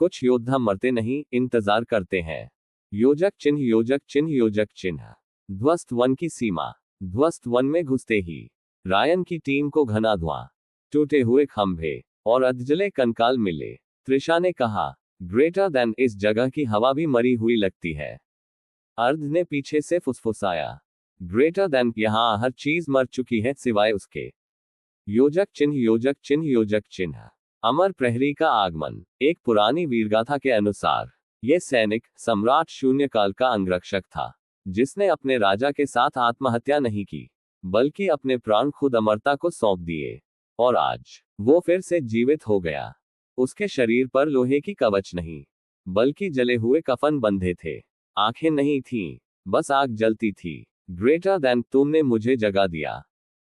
कुछ योद्धा मरते नहीं, इंतजार करते हैं। योजक चिन्ह, योजक चिन्ह, योजक चिन्ह। ध्वस्त वन की सीमा। ध्वस्त वन में घुसते ही रायन की टीम को घना धुआं, टूटे हुए खंभे और अधजले कंकाल मिले। त्रिशा ने कहा, ग्रेटर देन, इस जगह की हवा भी मरी हुई लगती है। अर्ध ने पीछे से फुसफुसाया, ग्रेटर देन, यहां हर चीज मर चुकी है सिवाय उसके। योजक चिन्ह, योजक चिन्ह, योजक चिन्ह। अमर प्रहरी का आगमन। एक पुरानी वीरगाथा के अनुसार यह सैनिक सम्राट शून्यकाल का अंगरक्षक था, जिसने अपने राजा के साथ आत्महत्या नहीं की, बल्कि अपने प्राण खुद अमरता को सौंप दिए। और आज वो फिर से जीवित हो गया। उसके शरीर पर लोहे की कवच नहीं, बल्कि जले हुए कफन बंधे थे। आंखें नहीं थीं, बस आग जलती थी। ग्रेटर देन, तुमने मुझे जगा दिया,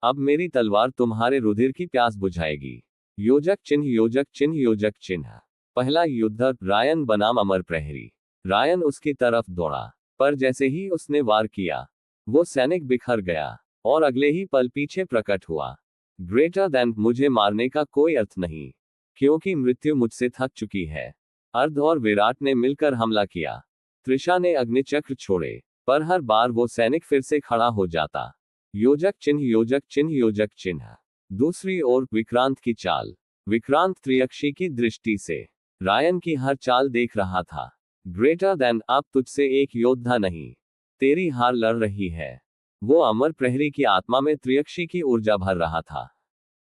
अब मेरी तलवार तुम्हारे रुधिर की प्यास बुझाएगी। योजक चिन्ह, योजक चिन्ह, योजक चिन्ह। पहला युद्ध। रायन बनाम अमर प्रहरी। रायन उसकी तरफ दौड़ा, पर जैसे ही उसने वार किया, वो सैनिक बिखर गया और अगले ही पल पीछे प्रकट हुआ। ग्रेटर देन, मुझे मारने का कोई अर्थ नहीं, क्योंकि मृत्यु मुझसे थक चुकी है। अर्ध और विराट ने मिलकर हमला किया। त्रिशा ने अग्निचक्र छोड़े, पर हर बार वो सैनिक फिर से खड़ा हो जाता। योजक चिन्ह, योजक चिन्ह, योजक चिन्ह। दूसरी ओर विक्रांत की चाल। विक्रांत त्रियक्षी की दृष्टि से रायन की हर चाल देख रहा था। ग्रेटर देन, अब तुझसे एक योद्धा नहीं, तेरी हार लड़ रही है। वो अमर प्रहरी की आत्मा में त्रियक्षी की ऊर्जा भर रहा था,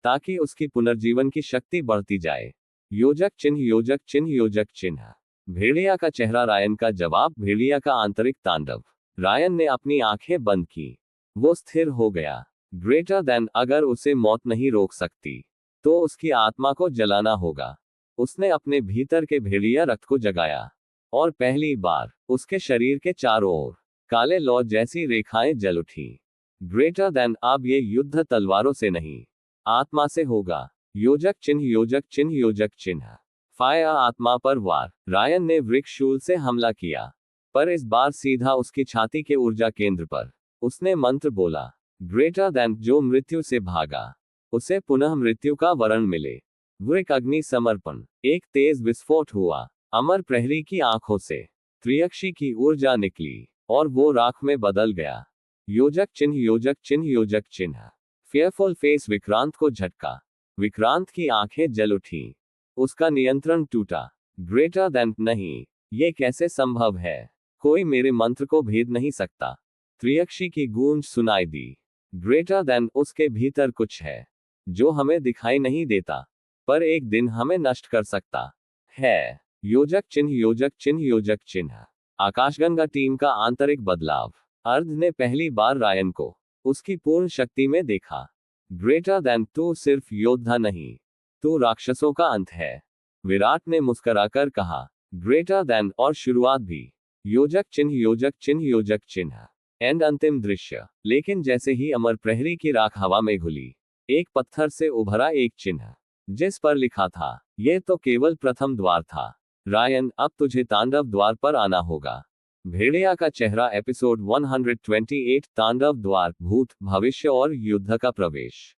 ताकि उसकी पुनर्जीवन की शक्ति बढ़ती जाए। योजक चिन्ह, योजक चिन्ह, योजक चिन्ह। भेड़िया का चेहरा। रायन का जवाब। भेड़िया का आंतरिक तांडव। रायन ने अपनी आंखें बंद की, वो स्थिर हो गया। ग्रेटर देन, अगर उसे मौत नहीं रोक सकती, तो उसकी आत्मा को जलाना होगा। उसने अपने भीतर के भेड़िया रक्त को जगाया, और पहली बार उसके शरीर के चारों ओर काले लौ जैसी रेखाएं जल उठी। ग्रेटर देन, अब ये युद्ध तलवारों से नहीं, आत्मा से होगा। योजक चिन्ह, योजक चिन्ह, योजक चिन्ह। फायर। आत्मा पर वार। रायन ने वृक्षशूल से हमला किया, पर इस बार सीधा उसकी छाती के ऊर्जा केंद्र पर। उसने मंत्र बोला, ग्रेटर देन, जो मृत्यु से भागा उसे पुनः मृत्यु का वरण मिले। वृक अग्नि समर्पण। एक तेज विस्फोट हुआ। अमर प्रहरी की आंखों से त्रियक्षी की ऊर्जा निकली, और वो राख में बदल गया। योजक चिन्ह, योजक चिन्ह, योजक चिन्ह। Fearful face. विक्रांत को झटका। विक्रांत की आंखें जल उठी, उसका नियंत्रण टूटा। ग्रेटर देन, नहीं, ये कैसे संभव है? कोई मेरे मंत्र को भेद नहीं सकता। त्रियक्षी की गूंज सुनाई दी। ग्रेटर देन, उसके भीतर कुछ है जो हमें दिखाई नहीं देता, पर एक दिन हमें नष्ट कर सकता है। योजक चिन्ह, योजक चिन्ह, योजक चिन्ह। आकाशगंगा टीम का आंतरिक बदलाव। अर्ध ने पहली बार रायन को उसकी पूर्ण शक्ति में देखा। ग्रेटर देन, तू सिर्फ योद्धा नहीं, तू राक्षसों का अंत है। विराट ने मुस्कुराकर कहा, ग्रेटर देन, और शुरुआत भी। योजक चिन्ह, योजक चिन्ह, योजक चिन्ह। एंड अंतिम दृश्य। लेकिन जैसे ही अमर प्रहरी की राख हवा में घुली, एक पत्थर से उभरा एक चिन्ह, जिस पर लिखा था, यह तो केवल प्रथम द्वार था। रायन, अब तुझे तांडव द्वार पर आना होगा। भेड़िया का चेहरा। एपिसोड 128 तांडव द्वार। भूत, भविष्य और युद्ध का प्रवेश।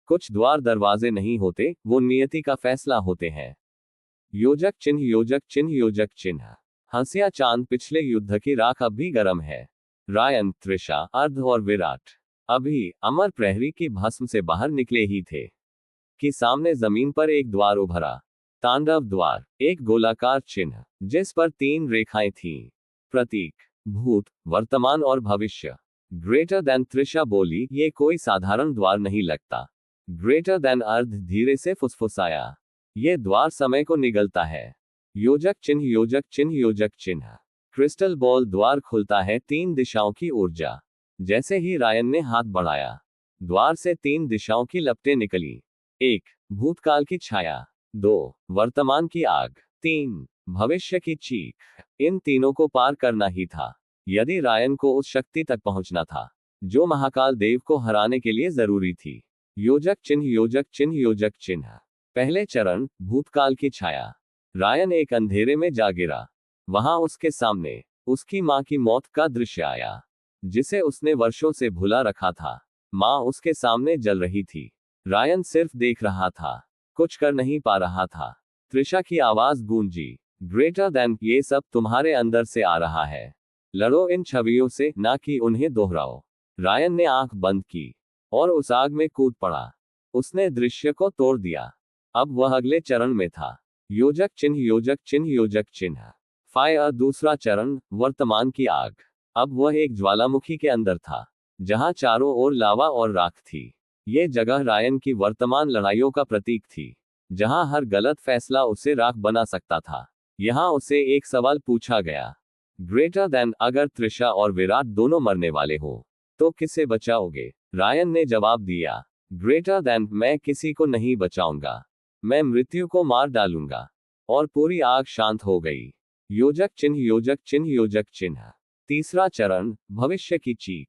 कुछ द्वार दरवाजे नहीं होते, वो नियति का फैसला होते हैं। योजक चिन्ह, योजक चिन्ह, योजक चिन्ह। हंसिया चांद। पिछले युद्ध की राख अब भी गर्म है। रायन, त्रिशा, अर्ध और विराट अभी अमर प्रहरी की भस्म से बाहर निकले ही थे। कि सामने जमीन पर एक द्वार उभरा। तांडव द्वार, एक गोलाकार चिन्ह जिस पर 3 रेखाएं थीं। प्रतीक, भूत, वर्तमान और भविष्य। ग्रेटर देन, त्रिशा बोली, ये कोई साधारण द्वार नहीं लगता। ग्रेटर देन अर्ध धीरे से फुसफुसाया, ये द्वार समय को निगलता है। योजक चिन्ह, योजक चिन्ह, योजक चिन्ह। क्रिस्टल बॉल, द्वार खुलता है 3 दिशाओं की ऊर्जा। जैसे ही रायन ने हाथ बढ़ाया, द्वार से 3 दिशाओं की लपटें निकली। 1, भूतकाल की छाया। 2, वर्तमान की आग। 3, भविष्य की चीख। इन तीनों को पार करना ही था, यदि रायन को उस शक्ति तक पहुंचना था जो महाकाल देव को हराने के लिए जरूरी थी। योजक चिन्ह, योजक चिन्ह, योजक चिन्ह। पहले चरण, भूतकाल की छाया। रायन एक अंधेरे में जा गिरा। वहां उसके सामने उसकी मां की मौत का दृश्य आया, जिसे उसने वर्षों से भुला रखा था। मां उसके सामने जल रही थी। रायन सिर्फ देख रहा था, कुछ कर नहीं पा रहा था। त्रिशा की आवाज गूंजी, ग्रेटर देन, ये सब तुम्हारे अंदर से आ रहा है। लड़ो इन छवियों से, ना कि उन्हें दोहराओ। रायन ने आंख बंद की और उस आग में कूद पड़ा। उसने दृश्य को तोड़ दिया। अब वह अगले चरण में था। योजक चिन्ह, योजक चिन्ह, योजक चिन्ह। फायर, दूसरा चरण, वर्तमान की आग। अब वह एक ज्वालामुखी के अंदर था, जहां चारों ओर लावा और राख थी। ये जगह रायन की वर्तमान लड़ाइयों का प्रतीक थी, जहां हर गलत फैसला उसे राख बना सकता था। यहां उसे एक सवाल पूछा गया, ग्रेटर देन, अगर त्रिशा और विराट दोनों मरने वाले हो तो किसे बचाओगे? रायन ने जवाब दिया, ग्रेटर देन, मैं किसी को नहीं बचाऊंगा। मैं मृत्यु को मार डालूंगा। और पूरी आग शांत हो गई। योजक चिन्ह, योजक चिन्ह, योजक चिन्ह। तीसरा चरण, भविष्य की चीख।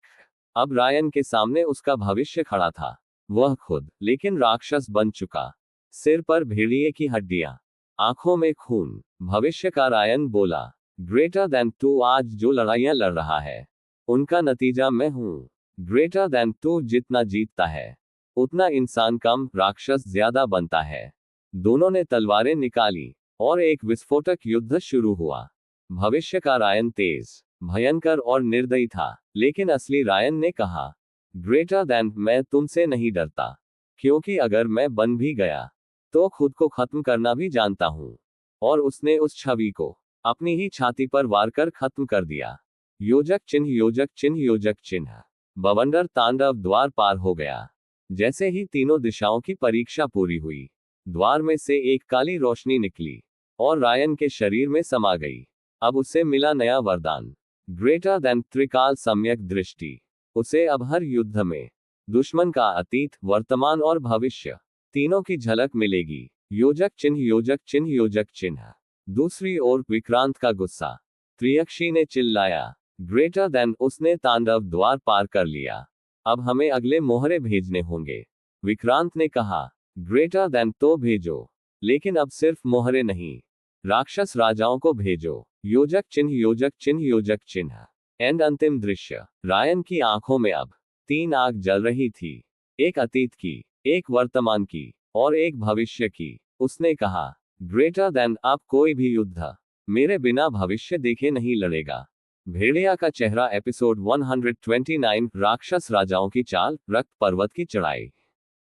अब रायन के सामने उसका भविष्य खड़ा था, वह खुद, लेकिन राक्षस बन चुका। सिर पर भेड़िए की हड्डियां, आंखों में खून। भविष्य का रायन बोला, ग्रेटर देन, तू आज जो लड़ाइयां लड़ रहा है उनका नतीजा मैं हूं। ग्रेटर देन, तू जितना जीतता है उतना इंसान कम, राक्षस ज्यादा बनता है। दोनों ने तलवारें निकाली और एक विस्फोटक युद्ध शुरू हुआ। भविष्य का रायन तेज, भयंकर और निर्दयी था, लेकिन असली रायन ने कहा, ग्रेटर देन, मैं तुमसे नहीं डरता, क्योंकि अगर मैं बन भी गया तो खुद को खत्म करना भी जानता हूं। और उसने उस छवि को अपनी ही छाती पर वार कर खत्म कर दिया। योजक चिन्ह, योजक चिन्ह, योजक चिन्ह। बवंडर तांडव, द्वार पार हो गया। जैसे ही तीनों दिशाओं की परीक्षा पूरी हुई, द्वार में से एक काली रोशनी निकली और रायन के शरीर में समा गई। अब उसे मिला नया वरदान, ग्रेटर देन, त्रिकाल सम्यक दृष्टि। उसे अब हर युद्ध में दुश्मन का अतीत, वर्तमान और भविष्य तीनों की झलक मिलेगी। योजक चिन्ह, योजक चिन्ह, योजक चिन्ह। दूसरी ओर विक्रांत का गुस्सा। त्रियक्षी ने चिल्लाया, ग्रेटर देन, उसने तांडव द्वार पार कर लिया। अब हमें अगले मोहरे भेजने होंगे। विक्रांत ने कहा, ग्रेटर देन, तो भेजो, लेकिन अब सिर्फ मोहरे नहीं, राक्षस राजाओं को भेजो। योजक चिन्ह, योजक चिन्ह, योजक चिन्ह। एंड अंतिम दृश्य, रायन की आंखों में अब 3 आग जल रही थी, एक अतीत की, एक वर्तमान की और एक भविष्य की। उसने कहा, ग्रेटर देन, अब कोई भी युद्ध मेरे बिना भविष्य देखे नहीं लड़ेगा। भेड़िया का चेहरा, एपिसोड 129, राक्षस राजाओं की चाल, रक्त पर्वत की चढ़ाई।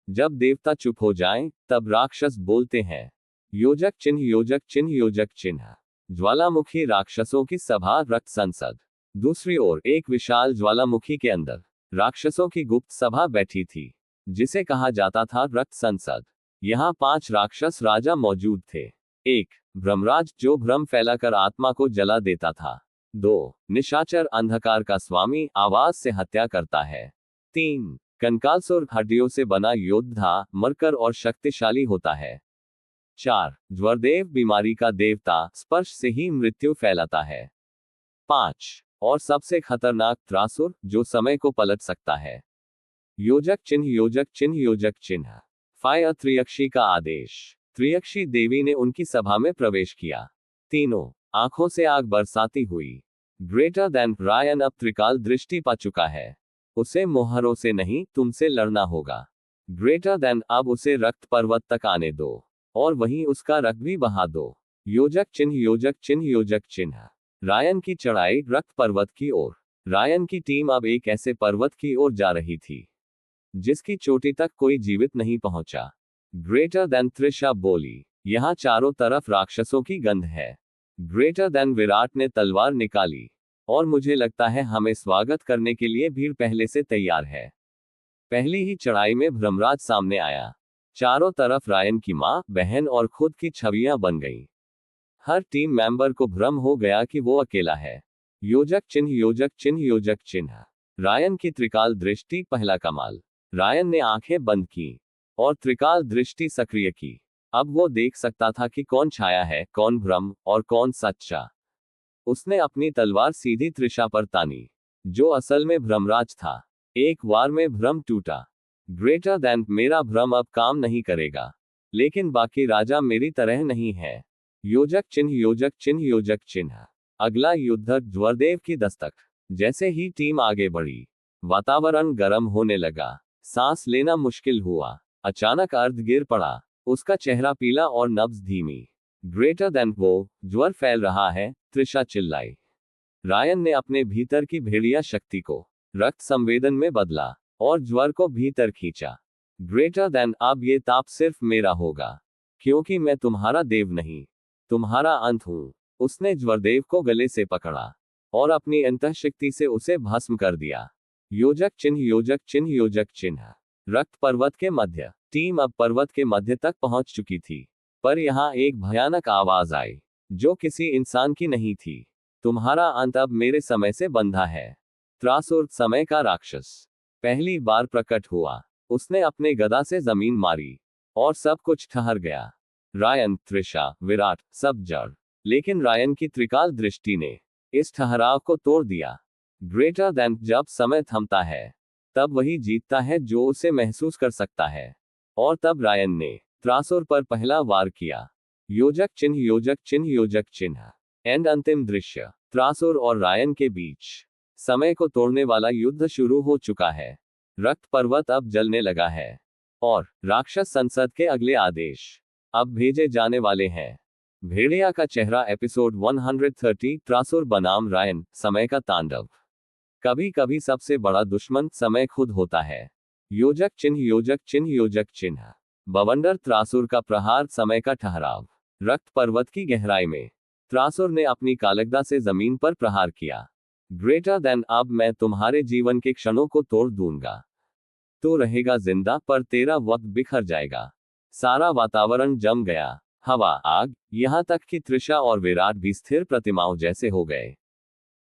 जब देवता चुप हो जाएं, तब राक्षस बोलते हैं। योजक चिन्ह, योजक चिन्ह, योजक चिन्ह। ज्वालामुखी राक्षसों की सभा, रक्त संसद। दूसरी ओर एक विशाल ज्वालामुखी के अंदर राक्षसों की गुप्त सभा बैठी थी, जिसे कहा जाता था रक्त संसद। यहाँ 5 राक्षस राजा मौजूद थे। 1, भ्रमराज, जो भ्रम फैलाकर आत्मा को जला देता था। 2, निशाचर, अंधकार का स्वामी, आवाज से हत्या करता है। 3, कंकालसुर, हड्डियों से बना योद्धा, मरकर और शक्तिशाली होता है। 4, ज्वरदेव, बीमारी का देवता, स्पर्श से ही मृत्यु फैलाता है। 5, और सबसे खतरनाक, त्रासुर, जो समय को पलट सकता है। योजक चिन्ह, योजक चिन्ह, योजक चिन्ह। फायर, त्रियक्षी का आदेश। त्रियक्षी देवी ने उनकी सभा में प्रवेश किया। तीनों आंखों से आग बरसाती हुई। ग्रेटर देन, रायन अब त्रिकाल दृष्टि पा चुका है। उसे मोहरों से नहीं, तुमसे लड़ना होगा। ग्रेटर देन, अब उसे रक्त पर्वत तक आने दो और वहीं उसका रक्त भी बहा दो। योजक चिन्ह, योजक चिन्ह, योजक चिन्ह। रायन की चढ़ाई, रक्त पर्वत की ओर। रायन की टीम अब एक ऐसे पर्वत की ओर जा रही थी जिसकी चोटी तक कोई जीवित नहीं पहुंचा। ग्रेटर देन त्रिशा बोली, यहाँ चारों तरफ राक्षसों की गंध है। ग्रेटर देन विराट ने तलवार निकाली, और मुझे लगता है हमें स्वागत करने के लिए भीड़ पहले से तैयार है। पहली ही चढ़ाई में भ्रमराज सामने आया। चारों तरफ रायन की माँ, बहन और खुद की छवियां बन गईं। हर टीम मेंबर को भ्रम हो गया कि वो अकेला है। योजक चिन्ह, योजक चिन्ह, योजक चिन्ह। रायन की त्रिकाल दृष्टि, पहला कमाल। रायन ने आंखें बंद की और त्रिकाल दृष्टि सक्रिय की। अब वो देख सकता था कि कौन छाया है, कौन भ्रम और कौन सच्चा। उसने अपनी तलवार सीधी त्रिशा पर तानी, जो असल में भ्रमराज था। एक वार में भ्रम टूटा। ग्रेटर देन, मेरा भ्रम अब काम नहीं करेगा, लेकिन बाकी राजा मेरी तरह नहीं है। योजक चिन्ह, योजक चिन्ह, योजक चिन्ह। अगला युद्ध, ज्वरदेव की दस्तक। जैसे ही टीम आगे बढ़ी, वातावरण गर्म होने लगा। सांस लेना मुश्किल हुआ। अचानक अर्ध गिर पड़ा, उसका चेहरा पीला और नब्ज धीमी। ग्रेटर देन, वो ज्वर फैल रहा है, त्रिशा चिल्लाई। रायन ने अपने भीतर की भेड़िया शक्ति को रक्त संवेदन में बदला और ज्वर को भीतर खींचा। ग्रेटर देन, अब ये ताप सिर्फ मेरा होगा, क्योंकि मैं तुम्हारा देव नहीं, तुम्हारा अंत हूं। उसने ज्वरदेव को गले से पकड़ा और अपनी अंतःशक्ति से उसे भस्म कर दिया। योजक चिन्ह, योजक चिन्ह, योजक चिन्ह। रक्त पर्वत के मध्य। टीम अब पर्वत के मध्य तक पहुंच चुकी थी, पर यहां एक भयानक आवाज आई, जो किसी इंसान की नहीं थी। तुम्हारा अंत अब मेरे समय से बंधा है। त्रासुर, समय का राक्षस, पहली बार प्रकट हुआ। उसने अपने गदा से जमीन मारी और सब कुछ ठहर गया। रायन, त्रिशा, विराट, सब जड़। लेकिन रायन की त्रिकाल दृष्टि ने इस ठहराव को तोड़ दिया। ग्रेटर देन, जब समय थमता है, तब वही जीतता है जो उसे महसूस कर सकता है। और तब रायन ने त्रासुर पर पहला वार किया। योजक चिन्ह, योजक चिन्ह, योजक चिन्ह। एंड अंतिम दृश्य, त्रासुर और रायन के बीच समय को तोड़ने वाला युद्ध शुरू हो चुका है। रक्त पर्वत अब जलने लगा है, और राक्षस संसद के अगले आदेश अब भेजे जाने वाले हैं। भेड़िया का चेहरा, एपिसोड 130, त्रासुर बनाम रायन, समय का तांडव। कभी कभी सबसे बड़ा दुश्मन समय खुद होता है। योजक चिन्ह, योजक चिन्ह, योजक चिन्ह। बवंडर, त्रासुर का प्रहार, समय का ठहराव। रक्त पर्वत की गहराई में त्रासुर ने अपनी कालगदा से जमीन पर प्रहार किया। ग्रेटर देन, अब मैं तुम्हारे जीवन के क्षणों को तोड़ दूंगा। तो रहेगा जिंदा, पर तेरा वक्त बिखर जाएगा। सारा वातावरण जम गया। हवा, आग, यहां तक कि त्रिशा और विराट भी स्थिर प्रतिमाओं जैसे हो गए।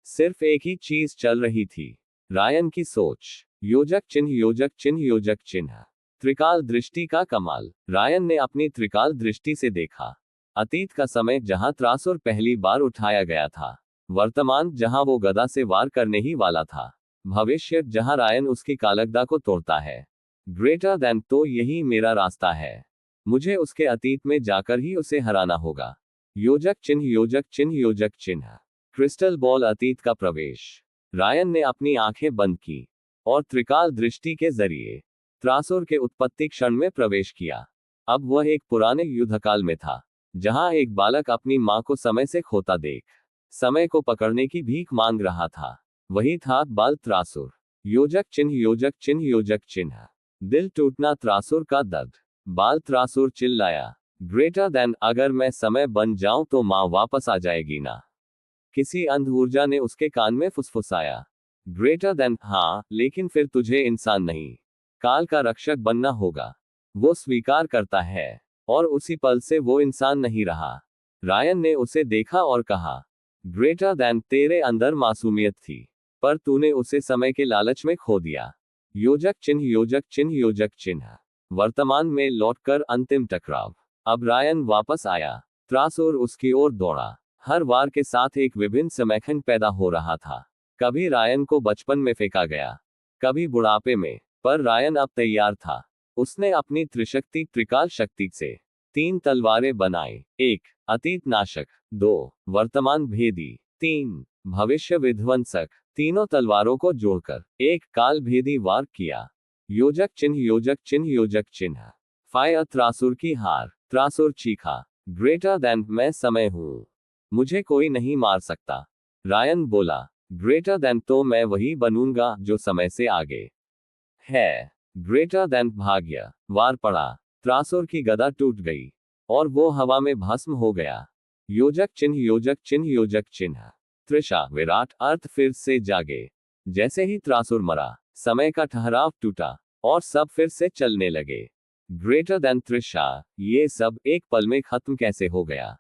सिर्फ एक ही चीज चल रही थी, रायन की सोच। योजक चिन्ह, योजक चिन्ह, योजक चिन्ह। त्रिकाल दृष्टि का कमाल। रायन ने अपनी त्रिकाल दृष्टि से देखा। अतीत का समय, जहां त्रासुर पहली बार उठाया गया था। वर्तमान, जहां वो गदा से वार करने ही वाला था। भविष्य, जहां रायन उसकी कालगदा को तोड़ता है। ग्रेटर देन, तो यही मेरा रास्ता है। मुझे उसके अतीत में जाकर ही उसे हराना होगा। योजक चिन्ह, योजक चिन्ह, योजक चिन्ह। क्रिस्टल बॉल, अतीत का प्रवेश। रायन ने अपनी आंखें बंद की और त्रिकाल दृष्टि के जरिए त्रासुर के उत्पत्ति क्षण में प्रवेश किया। अब वह एक पुराने युद्धकाल में था, जहां एक बालक अपनी मां को समय से खोता देख समय को पकड़ने की भीख मांग रहा था। वही था बाल त्रासुर। योजक चिन्ह, योजक चिन्ह, योजक चिन्ह। दिल टूटना, त्रासुर का दर्द। बाल त्रासुर चिल्लाया। ग्रेटर देन, अगर मैं समय बन जाऊं तो मां वापस आ जाएगी ना? किसी अंध ऊर्जा ने उसके कान में फुसफुसाया। ग्रेटर देन, हाँ, लेकिन फिर तुझे इंसान नहीं, काल का रक्षक बनना होगा। वो स्वीकार करता है। और उसी पल से वो इंसान नहीं रहा। रायन ने उसे देखा और कहा, ग्रेटर देन, तेरे अंदर मासूमियत थी, पर तूने उसे समय के लालच में खो दिया। योजक चिन्ह, योजक चिन्ह, योजक चिन्ह। वर्तमान में लौटकर अंतिम टकराव। अब रायन वापस आया। त्रासुर उसकी ओर दौड़ा। हर वार के साथ एक विभिन्न समयखंड पैदा हो रहा था। कभी रायन को बचपन में फेंका गया, कभी बुढ़ापे में, पर रायन अब तैयार था। उसने अपनी त्रिशक्ति, त्रिकाल शक्ति से 3 तलवारें बनाई। 1 अतीत नाशक, 2 वर्तमान भेदी, 3 भविष्य विध्वंसक। तीनों तलवारों को जोड़कर एक काल भेदी वार किया। योजक चिन्ह, योजक चिन्ह, योजक चिन्ह। फायर, त्रासुर की हार। त्रासुर चीखा, ग्रेटर देन, मैं समय हूं, मुझे कोई नहीं मार सकता। रायन बोला, ग्रेटर देन, तो मैं वही बनूंगा जो समय से आगे है। ग्रेटर देन, भाग्य। वार पड़ा। त्रासुर की गदा टूट गई और वो हवा में भस्म हो गया। योजक चिन्ह योजक चिन्ह योजक चिन्ह। त्रिशा विराट अर्थ फिर से जागे। जैसे ही त्रासुर मरा, समय का ठहराव टूटा और सब फिर से चलने लगे। ग्रेटर देन त्रिशा, ये सब एक पल में खत्म कैसे हो गया।